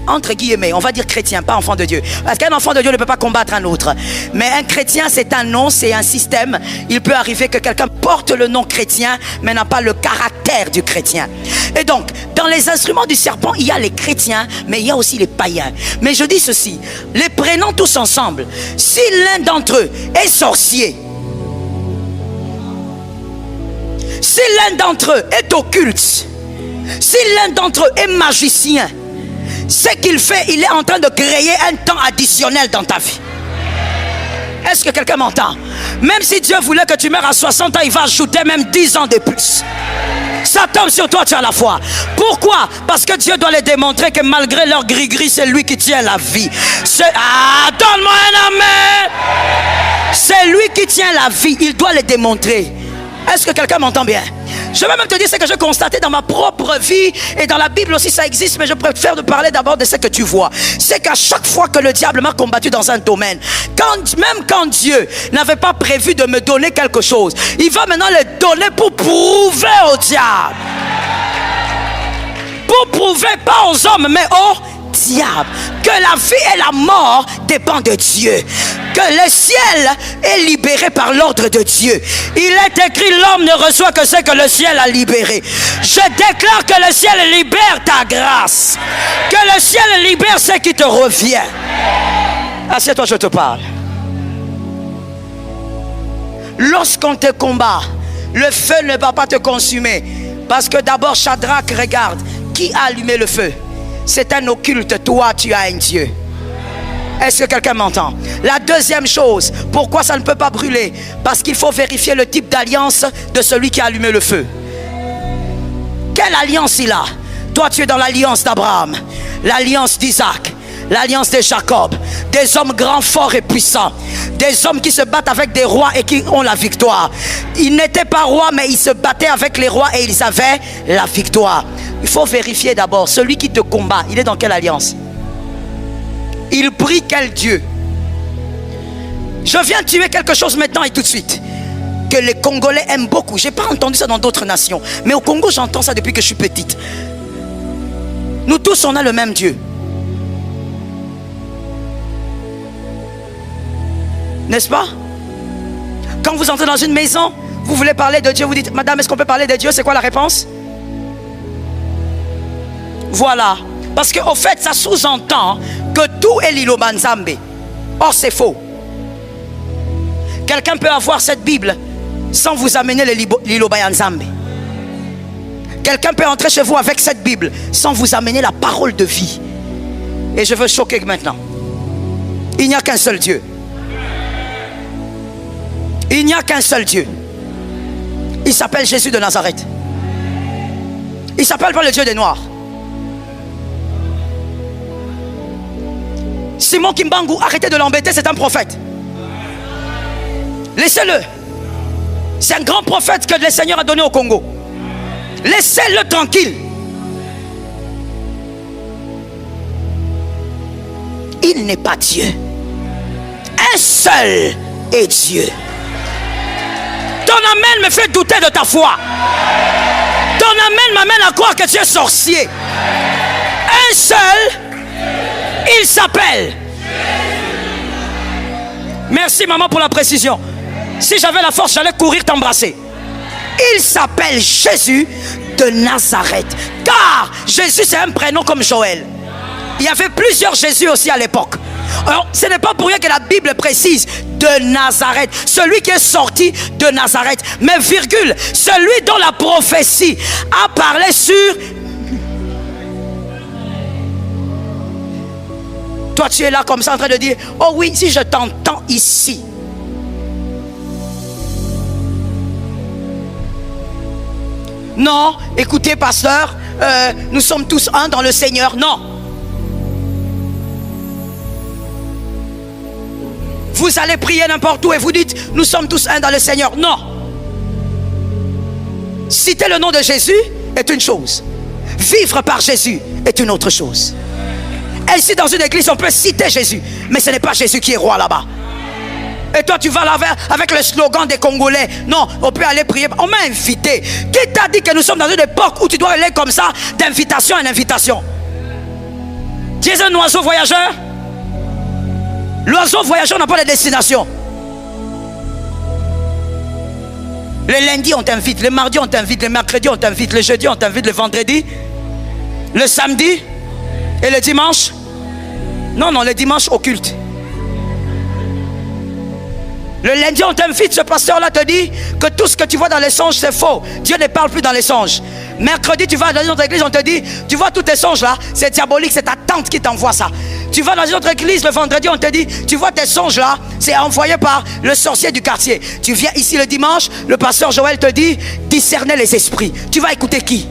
entre guillemets, on va dire chrétien, pas enfant de Dieu. Parce qu'un enfant de Dieu ne peut pas combattre un autre. Mais un chrétien, c'est un nom, c'est un système. Il peut arriver que quelqu'un porte le nom chrétien, mais n'a pas le caractère du chrétien. Et donc, dans les instruments du serpent, il y a les chrétiens, mais il y a aussi les païens. Mais je dis ceci, les prenons tous ensemble. Si l'un d'entre eux est sorcier, si l'un d'entre eux est occulte, si l'un d'entre eux est magicien, ce qu'il fait, il est en train de créer un temps additionnel dans ta vie. Est-ce que quelqu'un m'entend? Même si Dieu voulait que tu meurs à 60 ans, il va ajouter même 10 ans de plus. Ça tombe sur toi, tu as la foi. Pourquoi? Parce que Dieu doit les démontrer que malgré leur gris-gris, c'est lui qui tient la vie. Donne-moi un amen. C'est lui qui tient la vie, il doit les démontrer. Est-ce que quelqu'un m'entend bien? Je vais même te dire ce que j'ai constaté dans ma propre vie, et dans la Bible aussi ça existe, mais je préfère de parler d'abord de ce que tu vois. C'est qu'à chaque fois que le diable m'a combattu dans un domaine, même quand Dieu n'avait pas prévu de me donner quelque chose, il va maintenant le donner pour prouver au diable. Pour prouver pas aux hommes mais aux diable, que la vie et la mort dépendent de Dieu, que le ciel est libéré par l'ordre de Dieu. Il est écrit, l'homme ne reçoit que ce que le ciel a libéré. Je déclare que le ciel libère ta grâce, que le ciel libère ce qui te revient. Assieds-toi, je te parle. Lorsqu'on te combat, le feu ne va pas te consumer, parce que d'abord Shadrach, regarde, qui a allumé le feu? C'est un occulte, toi tu as un Dieu. Est-ce que quelqu'un m'entend? La deuxième chose, pourquoi ça ne peut pas brûler? Parce qu'il faut vérifier le type d'alliance de celui qui a allumé le feu. Quelle alliance il a? Toi tu es dans l'alliance d'Abraham, l'alliance d'Isaac, l'alliance de Jacob, des hommes grands, forts et puissants, des hommes qui se battent avec des rois et qui ont la victoire. Ils n'étaient pas rois, mais ils se battaient avec les rois et ils avaient la victoire. Il faut vérifier d'abord, celui qui te combat, il est dans quelle alliance? Il prie quel Dieu? Je viens tuer quelque chose maintenant et tout de suite, que les Congolais aiment beaucoup. Je n'ai pas entendu ça dans d'autres nations, mais au Congo j'entends ça depuis que je suis petite. Nous tous on a le même Dieu. N'est-ce pas? Quand vous entrez dans une maison, vous voulez parler de Dieu, vous dites, madame, est-ce qu'on peut parler de Dieu? C'est quoi la réponse? Voilà. Parce qu'au fait, ça sous-entend que tout est l'Iloba Nzambe. Or, c'est faux. Quelqu'un peut avoir cette Bible sans vous amener l'Iloba Nzambe. Quelqu'un peut entrer chez vous avec cette Bible sans vous amener la parole de vie. Et je veux choquer maintenant. Il n'y a qu'un seul Dieu. Il n'y a qu'un seul Dieu. Il s'appelle Jésus de Nazareth. Il ne s'appelle pas le Dieu des Noirs. Simon Kimbangu, arrêtez de l'embêter, c'est un prophète. Laissez-le. C'est un grand prophète que le Seigneur a donné au Congo. Laissez-le tranquille. Il n'est pas Dieu. Un seul est Dieu. Ton amen me fait douter de ta foi. Ton amen m'amène à croire que tu es sorcier. Un seul, il s'appelle. Merci maman pour la précision. Si j'avais la force, j'allais courir t'embrasser. Il s'appelle Jésus de Nazareth. Car Jésus c'est un prénom comme Joël. Il y avait plusieurs Jésus aussi à l'époque. Alors, ce n'est pas pour rien que la Bible précise de Nazareth, celui qui est sorti de Nazareth, mais virgule, celui dont la prophétie a parlé sur. Toi tu es là comme ça en train de dire, oh oui, si je t'entends ici. Non, écoutez pasteur, nous sommes tous un dans le Seigneur. Non. Vous allez prier n'importe où et vous dites, nous sommes tous un dans le Seigneur. Non. Citer le nom de Jésus est une chose. Vivre par Jésus est une autre chose. Ainsi dans une église on peut citer Jésus, mais ce n'est pas Jésus qui est roi là-bas. Et toi tu vas là avec le slogan des Congolais. Non, on peut aller prier. On m'a invité. Qui t'a dit que nous sommes dans une époque où tu dois aller comme ça d'invitation en invitation? Tu es un oiseau voyageur. L'oiseau voyageur n'a pas de destination. Le lundi, on t'invite. Le mardi, on t'invite. Le mercredi, on t'invite. Le jeudi, on t'invite. Le vendredi. Le samedi. Et le dimanche. Non, non, le dimanche occulte. Le lundi, on t'invite. Ce pasteur-là te dit que tout ce que tu vois dans les songes, c'est faux. Dieu ne parle plus dans les songes. Mercredi, tu vas dans une autre église, on te dit, tu vois tous tes songes là, c'est diabolique, c'est ta tante qui t'envoie ça. Tu vas dans une autre église, le vendredi, on te dit, tu vois tes songes là, c'est envoyé par le sorcier du quartier. Tu viens ici le dimanche, le pasteur Joël te dit, discerner les esprits. Tu vas écouter qui?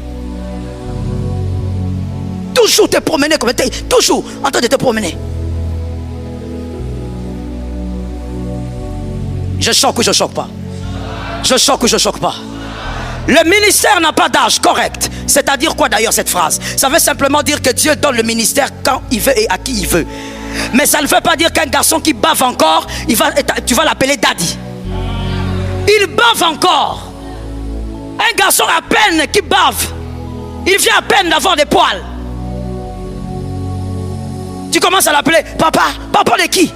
Toujours te promener comme tu es, toujours en train de te promener. Je choque ou je choque pas? Je choque ou je choque pas? Le ministère n'a pas d'âge, correct. C'est-à-dire quoi d'ailleurs cette phrase? Ça veut simplement dire que Dieu donne le ministère quand il veut et à qui il veut. Mais ça ne veut pas dire qu'un garçon qui bave encore, tu vas l'appeler daddy. Il bave encore. Un garçon à peine qui bave, il vient à peine d'avoir des poils. Tu commences à l'appeler papa. Papa de qui?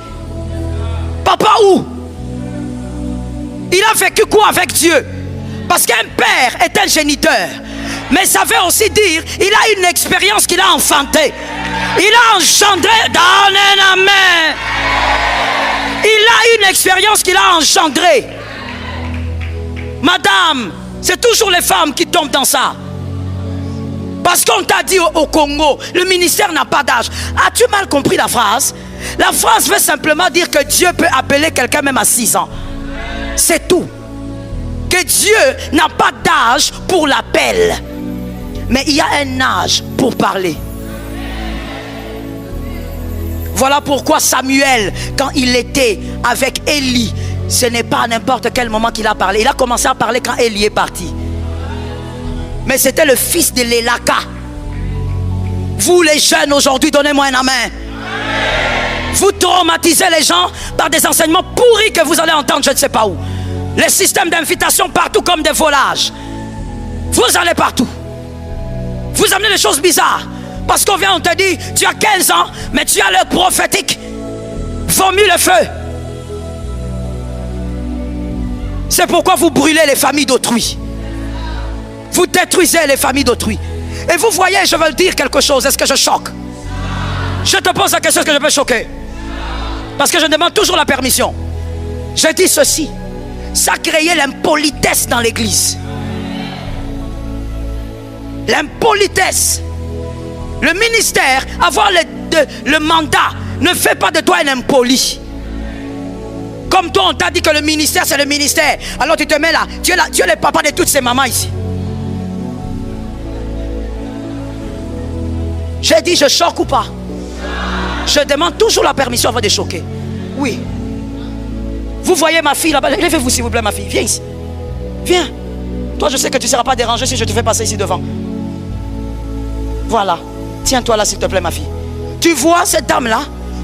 Papa où? Il a vécu quoi avec Dieu? Parce qu'un père est un géniteur. Mais ça veut aussi dire il a une expérience qu'il a enfantée. Il a engendré. Donnez la main. Il a une expérience qu'il a engendrée. Madame, c'est toujours les femmes qui tombent dans ça. Parce qu'on t'a dit au Congo, le ministère n'a pas d'âge. As-tu mal compris la phrase? La phrase veut simplement dire que Dieu peut appeler quelqu'un même à 6 ans. C'est tout. Que Dieu n'a pas d'âge pour l'appel. Mais il y a un âge pour parler. Voilà pourquoi Samuel, quand il était avec Élie, ce n'est pas à n'importe quel moment qu'il a parlé. Il a commencé à parler quand Élie est parti. Mais c'était le fils de l'Élaka. Vous les jeunes aujourd'hui, donnez-moi un amen. Vous traumatisez les gens par des enseignements pourris que vous allez entendre je ne sais pas où. Les systèmes d'invitation partout comme des volages. Vous allez partout. Vous amenez des choses bizarres. Parce qu'on vient, on te dit, tu as 15 ans, mais tu as l'œil prophétique. Vomit le feu. C'est pourquoi vous brûlez les familles d'autrui. Vous détruisez les familles d'autrui. Et vous voyez, je veux dire quelque chose. Est-ce que je choque? Je te pose la question, est-ce que je peux choquer? Parce que je demande toujours la permission. Je dis ceci. Ça a créé l'impolitesse dans l'église. L'impolitesse. Le ministère, avoir le mandat, ne fait pas de toi un impoli. Comme toi, on t'a dit que le ministère, c'est le ministère. Alors tu te mets là. Tu es le papa de toutes ces mamans ici. J'ai dit, je choque ou pas? Je demande toujours la permission avant de choquer. Oui. Vous voyez ma fille là-bas. Levez-vous s'il vous plaît ma fille. Viens ici. Viens. Toi je sais que tu ne seras pas dérangé si je te fais passer ici devant. Voilà. Tiens-toi là s'il te plaît ma fille. Tu vois cette dame là?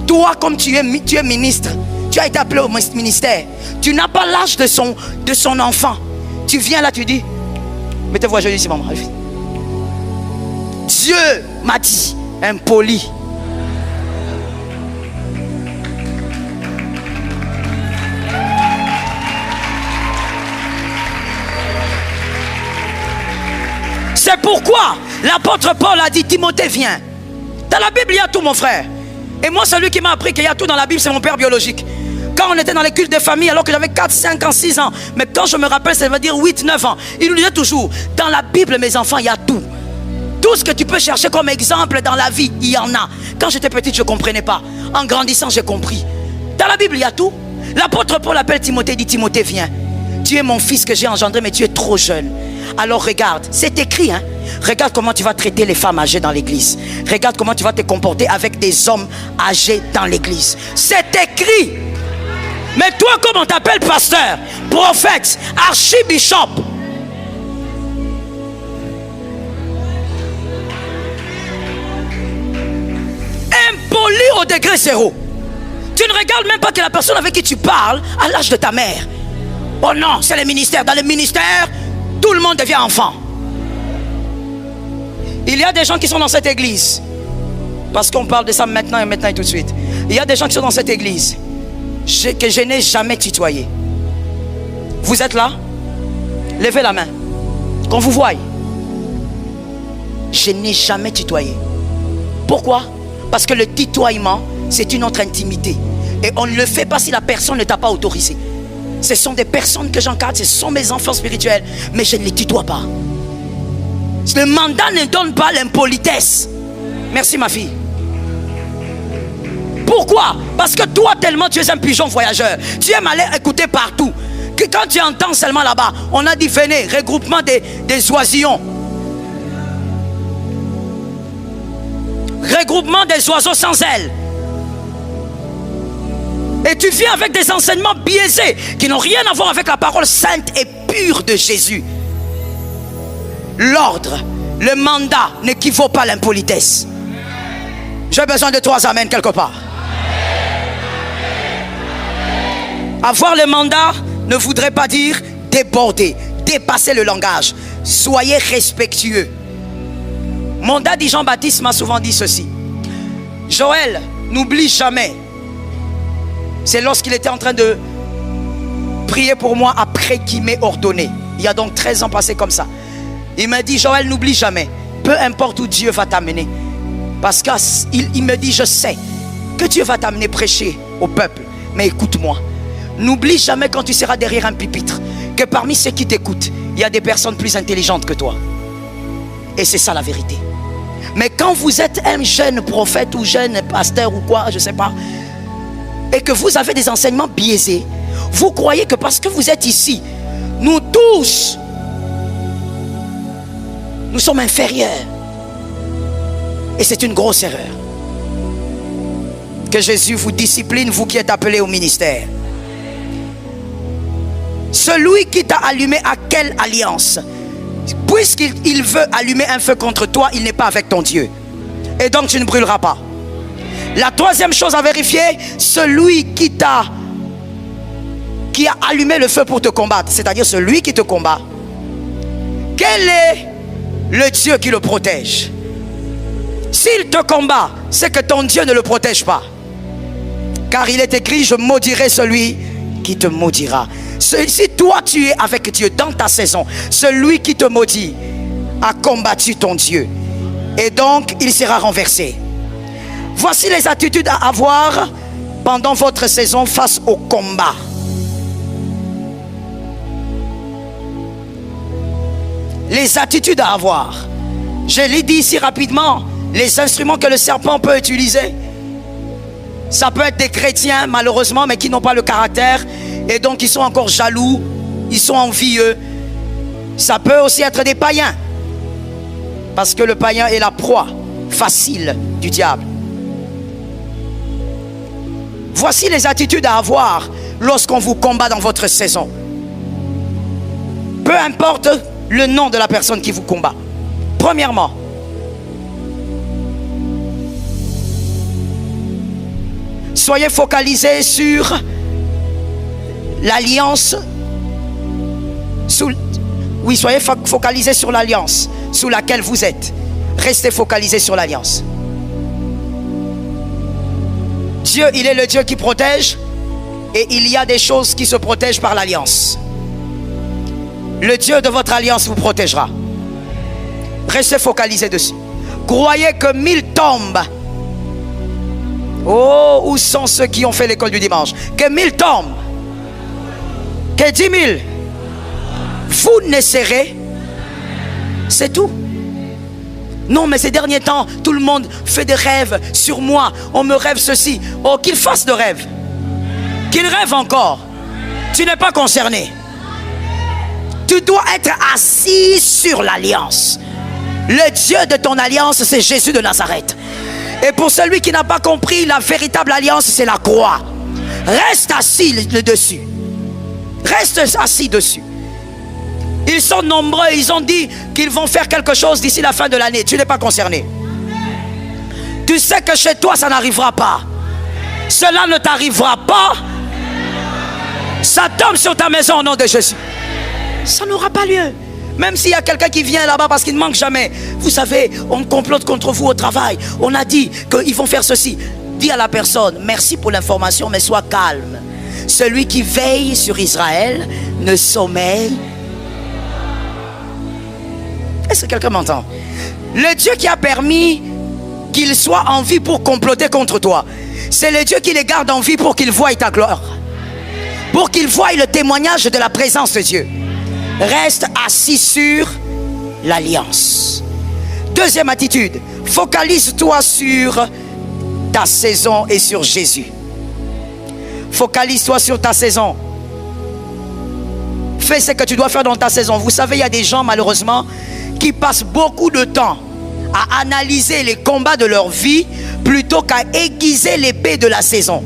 Toi comme tu es ministre. Tu as été appelé au ministère. Tu n'as pas l'âge de son enfant. Tu viens là, tu dis. Mettez-vous à genoux ici maman. Dieu m'a dit impoli. C'est pourquoi l'apôtre Paul a dit Timothée viens. Dans la Bible il y a tout mon frère. Et moi celui qui m'a appris qu'il y a tout dans la Bible c'est mon père biologique. Quand on était dans les cultes de famille alors que j'avais 4, 5 ans, 6 ans. Mais quand je me rappelle ça veut dire 8, 9 ans. Il nous disait toujours dans la Bible mes enfants il y a tout. Tout ce que tu peux chercher comme exemple dans la vie il y en a. Quand j'étais petite je ne comprenais pas. En grandissant j'ai compris. Dans la Bible il y a tout. L'apôtre Paul appelle Timothée, dit Timothée viens. Tu es mon fils que j'ai engendré mais tu es trop jeune. Alors regarde, c'est écrit hein. Regarde comment tu vas traiter les femmes âgées dans l'église. Regarde comment tu vas te comporter avec des hommes âgés dans l'église. C'est écrit. Mais toi comme on t'appelle pasteur, prophète, archibishop, impoli au degré 0. Tu ne regardes même pas que la personne avec qui tu parles a l'âge de ta mère. Oh non, c'est le ministère. Dans le ministère, tout le monde devient enfant. Il y a des gens qui sont dans cette église. Parce qu'on parle de ça maintenant et tout de suite. Il y a des gens qui sont dans cette église que je n'ai jamais tutoyé. Vous êtes là? Levez la main. Qu'on vous voie. Je n'ai jamais tutoyé. Pourquoi? Parce que le tutoiement, c'est une autre intimité. Et on ne le fait pas si la personne ne t'a pas autorisé. Ce sont des personnes que j'encadre, ce sont mes enfants spirituels, mais je ne les tutoie pas. Le mandat ne donne pas l'impolitesse. Merci ma fille. Pourquoi? Parce que toi tellement tu es un pigeon voyageur. Tu aimes aller écouter partout. Que quand tu entends seulement là-bas, on a dit venez, regroupement des oisillons. Regroupement des oiseaux sans ailes. Et tu viens avec des enseignements biaisés qui n'ont rien à voir avec la parole sainte et pure de Jésus. L'ordre, le mandat n'équivaut pas à l'impolitesse. J'ai besoin de 3 amens quelque part. Avoir le mandat ne voudrait pas dire déborder, dépasser le langage. Soyez respectueux. Mon daddy Jean-Baptiste m'a souvent dit ceci. Joël, n'oublie jamais. C'est lorsqu'il était en train de prier pour moi après qu'il m'ait ordonné. Il y a donc 13 ans passés comme ça. Il m'a dit, Joël, n'oublie jamais. Peu importe où Dieu va t'amener. Parce qu'il me dit, je sais que Dieu va t'amener prêcher au peuple. Mais écoute-moi. N'oublie jamais quand tu seras derrière un pupitre que parmi ceux qui t'écoutent, il y a des personnes plus intelligentes que toi. Et c'est ça la vérité. Mais quand vous êtes un jeune prophète ou jeune pasteur ou quoi, je ne sais pas, et que vous avez des enseignements biaisés, vous croyez que parce que vous êtes ici, nous tous, nous sommes inférieurs. Et c'est une grosse erreur. Que Jésus vous discipline, vous qui êtes appelés au ministère. Celui qui t'a allumé à quelle alliance? Puisqu'il veut allumer un feu contre toi, il n'est pas avec ton Dieu. Et donc tu ne brûleras pas. La troisième chose à vérifier, celui qui a allumé le feu pour te combattre, c'est-à-dire celui qui te combat, quel est le Dieu qui le protège? S'il te combat, c'est que ton Dieu ne le protège pas. Car il est écrit, je maudirai celui qui te maudira. Si toi tu es avec Dieu dans ta saison, celui qui te maudit a combattu ton Dieu. Et donc il sera renversé. Voici les attitudes à avoir pendant votre saison face au combat. Les attitudes à avoir. Je l'ai dit ici rapidement. Les instruments que le serpent peut utiliser. Ça peut être des chrétiens malheureusement, mais qui n'ont pas le caractère. Et donc ils sont encore jaloux. Ils sont envieux. Ça peut aussi être des païens. Parce que le païen est la proie facile du diable. Voici les attitudes à avoir lorsqu'on vous combat dans votre saison. Peu importe le nom de la personne qui vous combat. Premièrement, soyez focalisés sur l'alliance. Soyez focalisés sur l'alliance sous laquelle vous êtes. Restez focalisés sur l'alliance. Dieu, il est le Dieu qui protège. Et il y a des choses qui se protègent par l'alliance. Le Dieu de votre alliance vous protégera. Restez focalisés dessus. Croyez que 1000 tombent. Oh, où sont ceux qui ont fait l'école du dimanche? Que 1000 tombent. Que 10 000. Vous ne serez. C'est tout. Non, mais ces derniers temps, tout le monde fait des rêves sur moi. On me rêve ceci. Oh, qu'il fasse de rêve. Qu'il rêve encore. Tu n'es pas concerné. Tu dois être assis sur l'alliance. Le Dieu de ton alliance, c'est Jésus de Nazareth. Et pour celui qui n'a pas compris, la véritable alliance, c'est la croix. Reste assis dessus. Reste assis dessus. Ils sont nombreux, ils ont dit qu'ils vont faire quelque chose d'ici la fin de l'année. Tu n'es pas concerné. Tu sais que chez toi, ça n'arrivera pas. Cela ne t'arrivera pas. Ça tombe sur ta maison au nom de Jésus. Ça n'aura pas lieu. Même s'il y a quelqu'un qui vient là-bas parce qu'il ne manque jamais. Vous savez, on complote contre vous au travail. On a dit qu'ils vont faire ceci. Dis à la personne, merci pour l'information, mais sois calme. Celui qui veille sur Israël ne sommeille. Est-ce que quelqu'un m'entend? Le Dieu qui a permis qu'il soit en vie pour comploter contre toi, c'est le Dieu qui les garde en vie pour qu'ils voient ta gloire, pour qu'ils voient le témoignage de la présence de Dieu. Reste assis sur l'alliance. Deuxième attitude, focalise-toi sur ta saison et sur Jésus. Focalise-toi sur ta saison. Fais ce que tu dois faire dans ta saison. Vous savez, il y a des gens malheureusement qui passent beaucoup de temps à analyser les combats de leur vie plutôt qu'à aiguiser l'épée de la saison.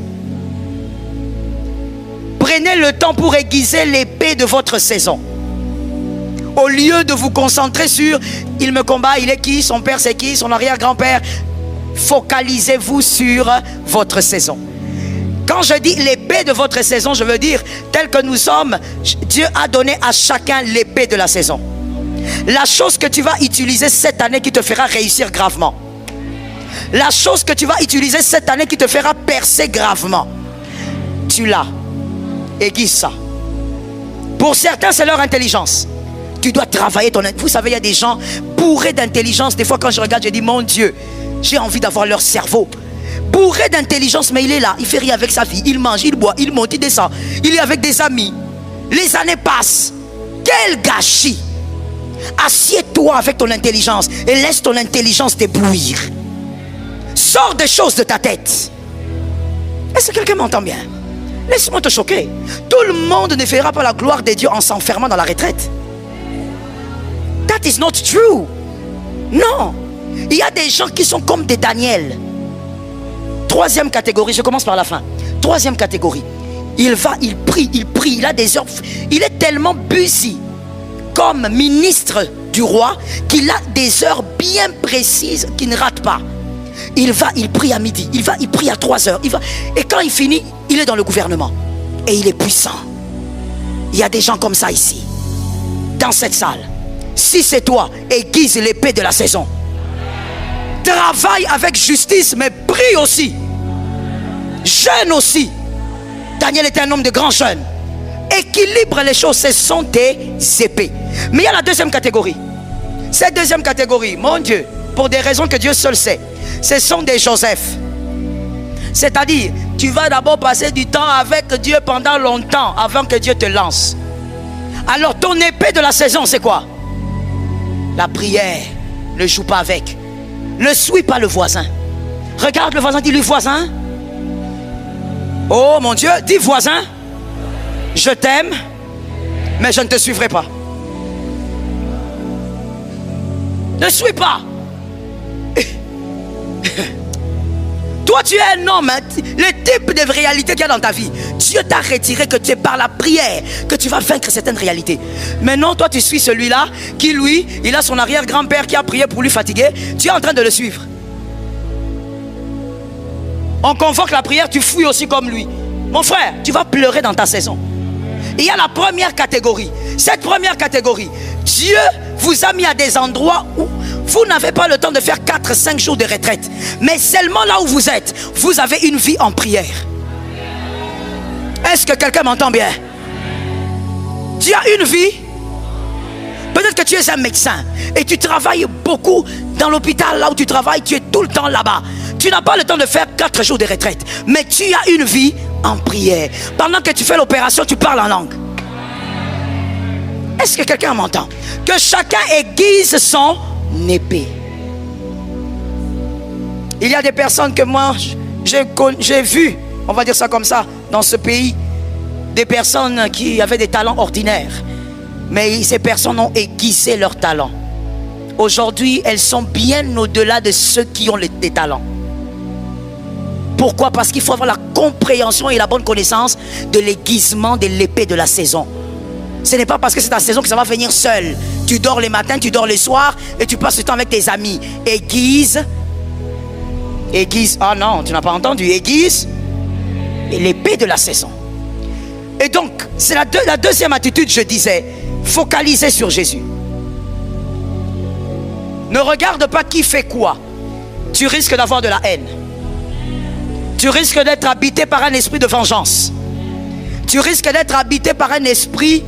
Prenez le temps pour aiguiser l'épée de votre saison. Au lieu de vous concentrer sur il me combat, il est qui, son père c'est qui, son arrière-grand-père. Focalisez-vous sur votre saison. Quand je dis l'épée de votre saison, je veux dire tel que nous sommes, Dieu a donné à chacun l'épée de la saison. La chose que tu vas utiliser cette année qui te fera réussir gravement. La chose que tu vas utiliser cette année qui te fera percer gravement. Tu l'as. Aiguise ça. Pour certains, c'est leur intelligence. Tu dois travailler ton... Vous savez, il y a des gens bourrés d'intelligence. Des fois, quand je regarde, je dis, mon Dieu, j'ai envie d'avoir leur cerveau. Bourré d'intelligence, mais il est là. Il fait rien avec sa vie. Il mange, il boit, il monte, il descend. Il est avec des amis. Les années passent. Quel gâchis! Assieds-toi avec ton intelligence et laisse ton intelligence t'éblouir. Sors des choses de ta tête. Est-ce que quelqu'un m'entend bien? Laisse-moi te choquer. Tout le monde ne verra pas la gloire de Dieu en s'enfermant dans la retraite. That is not true. Non. Il y a des gens qui sont comme des Daniel. Troisième catégorie, je commence par la fin. Troisième catégorie. Il va, il prie, il a des heures. Il est tellement busy comme ministre du roi qu'il a des heures bien précises qu'il ne rate pas. Il va, il prie à midi, il va, il prie à 3 heures, il va, et quand il finit, il est dans le gouvernement et il est puissant. Il y a des gens comme ça ici, dans cette salle. Si c'est toi, aiguise l'épée de la saison. Travaille avec justice, mais prie aussi. Jeûne aussi. Daniel était un homme de grand jeûne. Équilibre les choses, ce sont tes épées. Mais il y a la deuxième catégorie. Cette deuxième catégorie, mon Dieu, pour des raisons que Dieu seul sait, ce sont des Joseph. C'est-à-dire, tu vas d'abord passer du temps avec Dieu pendant longtemps avant que Dieu te lance. Alors ton épée de la saison, c'est quoi? La prière. Ne joue pas avec. Ne suis pas le voisin. Regarde le voisin, dis-lui voisin. Oh mon Dieu, dis voisin. Je t'aime, mais je ne te suivrai pas. Ne suis pas. Toi, tu es un homme, hein? Le type de réalité qu'il y a dans ta vie. Dieu t'a retiré que tu es par la prière que tu vas vaincre certaines réalités. Maintenant, toi, tu suis celui-là qui, lui, il a son arrière-grand-père qui a prié pour lui fatiguer. Tu es en train de le suivre. On convoque la prière, tu fouilles aussi comme lui. Mon frère, tu vas pleurer dans ta saison. Il y a la première catégorie. Cette première catégorie, Dieu vous a mis à des endroits où vous n'avez pas le temps de faire 4-5 jours de retraite. Mais seulement là où vous êtes, vous avez une vie en prière. Est-ce que quelqu'un m'entend bien? Tu as une vie. Peut-être que tu es un médecin et tu travailles beaucoup dans l'hôpital, là où tu travailles, tu es tout le temps là-bas. Tu n'as pas le temps de faire 4 jours de retraite. Mais tu as une vie en prière. Pendant que tu fais l'opération, tu parles en langue. Est-ce que quelqu'un m'entend? Que chacun aiguise son épée. Il y a des personnes que moi j'ai vu, on va dire ça comme ça, dans ce pays, des personnes qui avaient des talents ordinaires, mais ces personnes ont aiguisé leurs talents. Aujourd'hui, elles sont bien au-delà de ceux qui ont des talents. Pourquoi? Parce qu'il faut avoir la compréhension et la bonne connaissance de l'aiguisement de l'épée de la saison. Ce n'est pas parce que c'est ta saison que ça va venir seul. Tu dors les matins, tu dors les soirs et tu passes le temps avec tes amis. Aiguise. Aiguise. Ah non, tu n'as pas entendu. Aiguise. Et l'épée de la saison. Et donc, c'est la deuxième attitude, je disais. Focaliser sur Jésus. Ne regarde pas qui fait quoi. Tu risques d'avoir de la haine. Tu risques d'être habité par un esprit de vengeance. Tu risques d'être habité par un esprit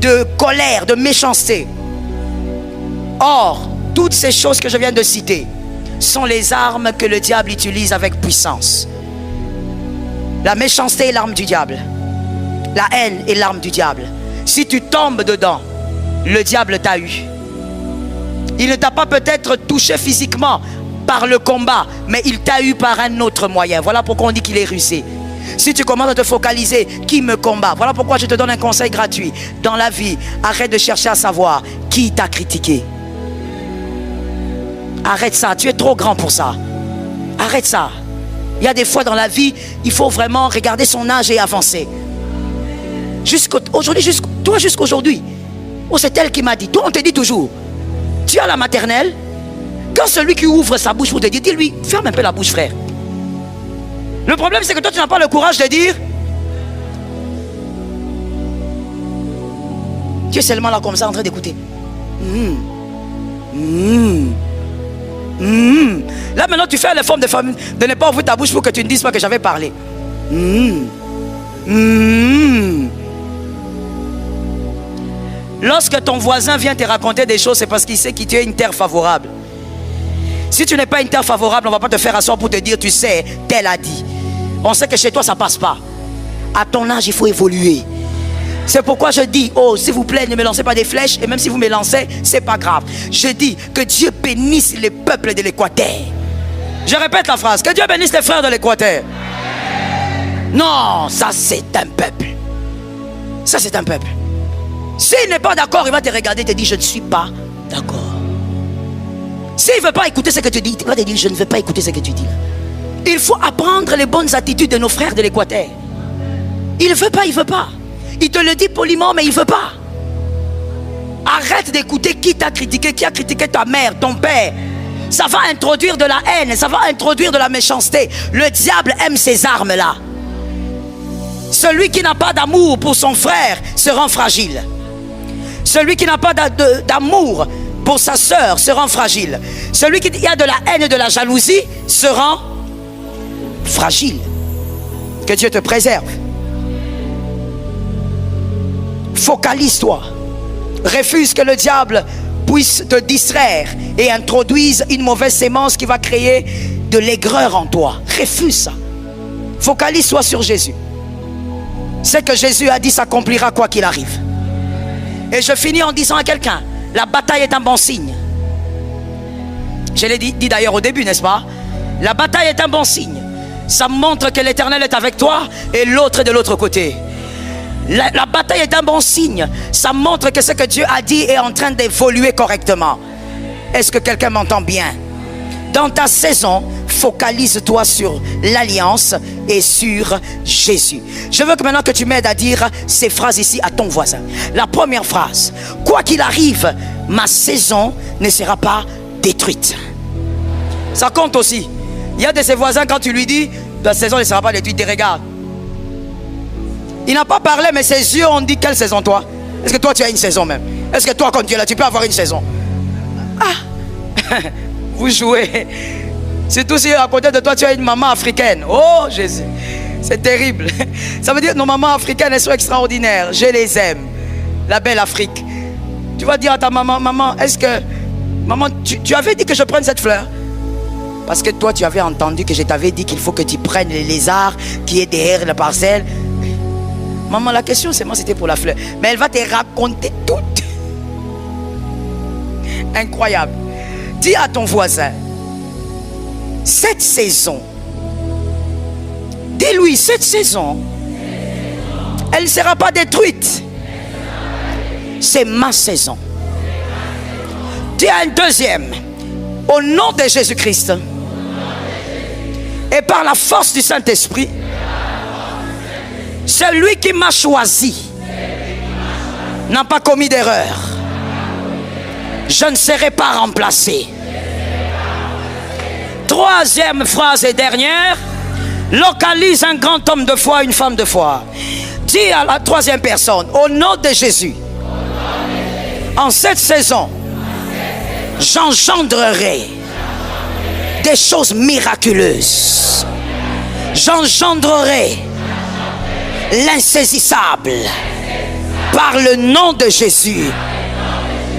de colère, de méchanceté. Or, toutes ces choses que je viens de citer sont les armes que le diable utilise avec puissance. La méchanceté est l'arme du diable. La haine est l'arme du diable. Si tu tombes dedans, le diable t'a eu. Il ne t'a pas peut-être touché physiquement par le combat, mais il t'a eu par un autre moyen. Voilà pourquoi on dit qu'il est rusé. Si tu commences à te focaliser, qui me combat? Voilà pourquoi je te donne un conseil gratuit. Dans la vie, arrête de chercher à savoir qui t'a critiqué. Arrête ça, tu es trop grand pour ça. Arrête ça. Il y a des fois dans la vie, il faut vraiment regarder son âge et avancer. Toi jusqu'aujourd'hui. Oh, c'est elle qui m'a dit. Toi, on te dit toujours. Tu as la maternelle. Quand celui qui ouvre sa bouche pour te dire, dis-lui, ferme un peu la bouche, frère. Le problème, c'est que toi, tu n'as pas le courage de dire. Tu es seulement là comme ça en train d'écouter. Là maintenant tu fais l'effort de ne pas ouvrir ta bouche pour que tu ne dises pas que j'avais parlé. Lorsque ton voisin vient te raconter des choses, c'est parce qu'il sait que tu es une terre favorable. Si tu n'es pas une terre favorable, on ne va pas te faire asseoir pour te dire, tu sais, tel a dit. On sait que chez toi ça ne passe pas. À ton âge il faut évoluer. C'est pourquoi je dis, oh s'il vous plaît, ne me lancez pas des flèches. Et même si vous me lancez, c'est pas grave. Je dis que Dieu bénisse les peuples de l'Équateur. Je répète la phrase, que Dieu bénisse les frères de l'Équateur. Non, ça c'est un peuple. Ça c'est un peuple. S'il n'est pas d'accord, il va te regarder et te dire, je ne suis pas d'accord. S'il ne veut pas écouter ce que tu dis, il va te dire, je ne veux pas écouter ce que tu dis. Il faut apprendre les bonnes attitudes de nos frères de l'Équateur. Il ne veut pas, il ne veut pas. Il te le dit poliment, mais il ne veut pas. Arrête d'écouter qui t'a critiqué, qui a critiqué ta mère, ton père. Ça va introduire de la haine, ça va introduire de la méchanceté. Le diable aime ces armes-là. Celui qui n'a pas d'amour pour son frère se rend fragile. Celui qui n'a pas d'amour pour sa sœur se rend fragile. Celui qui a de la haine et de la jalousie se rend fragile. Que Dieu te préserve. Focalise-toi. Refuse que le diable puisse te distraire et introduise une mauvaise sémence qui va créer de l'aigreur en toi. Refuse ça. Focalise-toi sur Jésus. Ce que Jésus a dit s'accomplira quoi qu'il arrive. Et je finis en disant à quelqu'un, la bataille est un bon signe. Je l'ai dit d'ailleurs au début, n'est-ce pas? La bataille est un bon signe. Ça montre que l'Éternel est avec toi et l'autre est de l'autre côté. La bataille est un bon signe. Ça montre que ce que Dieu a dit est en train d'évoluer correctement. Est-ce que quelqu'un m'entend bien? Dans ta saison, focalise-toi sur l'alliance et sur Jésus. Je veux que maintenant que tu m'aides à dire ces phrases ici à ton voisin. La première phrase, quoi qu'il arrive, ma saison ne sera pas détruite. Ça compte aussi. Il y a de ses voisins, quand tu lui dis ta saison ne sera pas détruite, il regarde. Il n'a pas parlé, mais ses yeux ont dit quelle saison toi? Est-ce que toi tu as une saison même? Est-ce que toi quand tu es là, tu peux avoir une saison? Ah, vous jouez. Surtout si à côté de toi tu as une maman africaine. Oh Jésus, c'est terrible. Ça veut dire que nos mamans africaines, elles sont extraordinaires. Je les aime. La belle Afrique. Tu vas dire à ta maman, maman, est-ce que... Maman, tu avais dit que je prenne cette fleur? Parce que toi tu avais entendu que je t'avais dit qu'il faut que tu prennes les lézards qui est derrière la parcelle. Maman, la question c'est moi, c'était pour la fleur. Mais elle va te raconter tout. Incroyable. Dis à ton voisin, cette saison, dis-lui, cette saison, elle ne sera pas détruite. C'est ma saison. Dis à un deuxième, au nom de Jésus-Christ et par la force du Saint-Esprit, celui qui m'a choisi n'a pas commis d'erreur. Je ne serai pas remplacé. Troisième phrase et dernière, localise un grand homme de foi, une femme de foi. Dis à la troisième personne, au nom de Jésus, en cette saison, j'engendrerai des choses miraculeuses. J'engendrerai l'insaisissable par le nom de Jésus.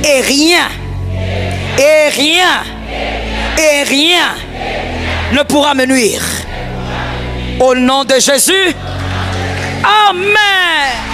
Et rien ne pourra me nuire. Au nom de Jésus. Amen.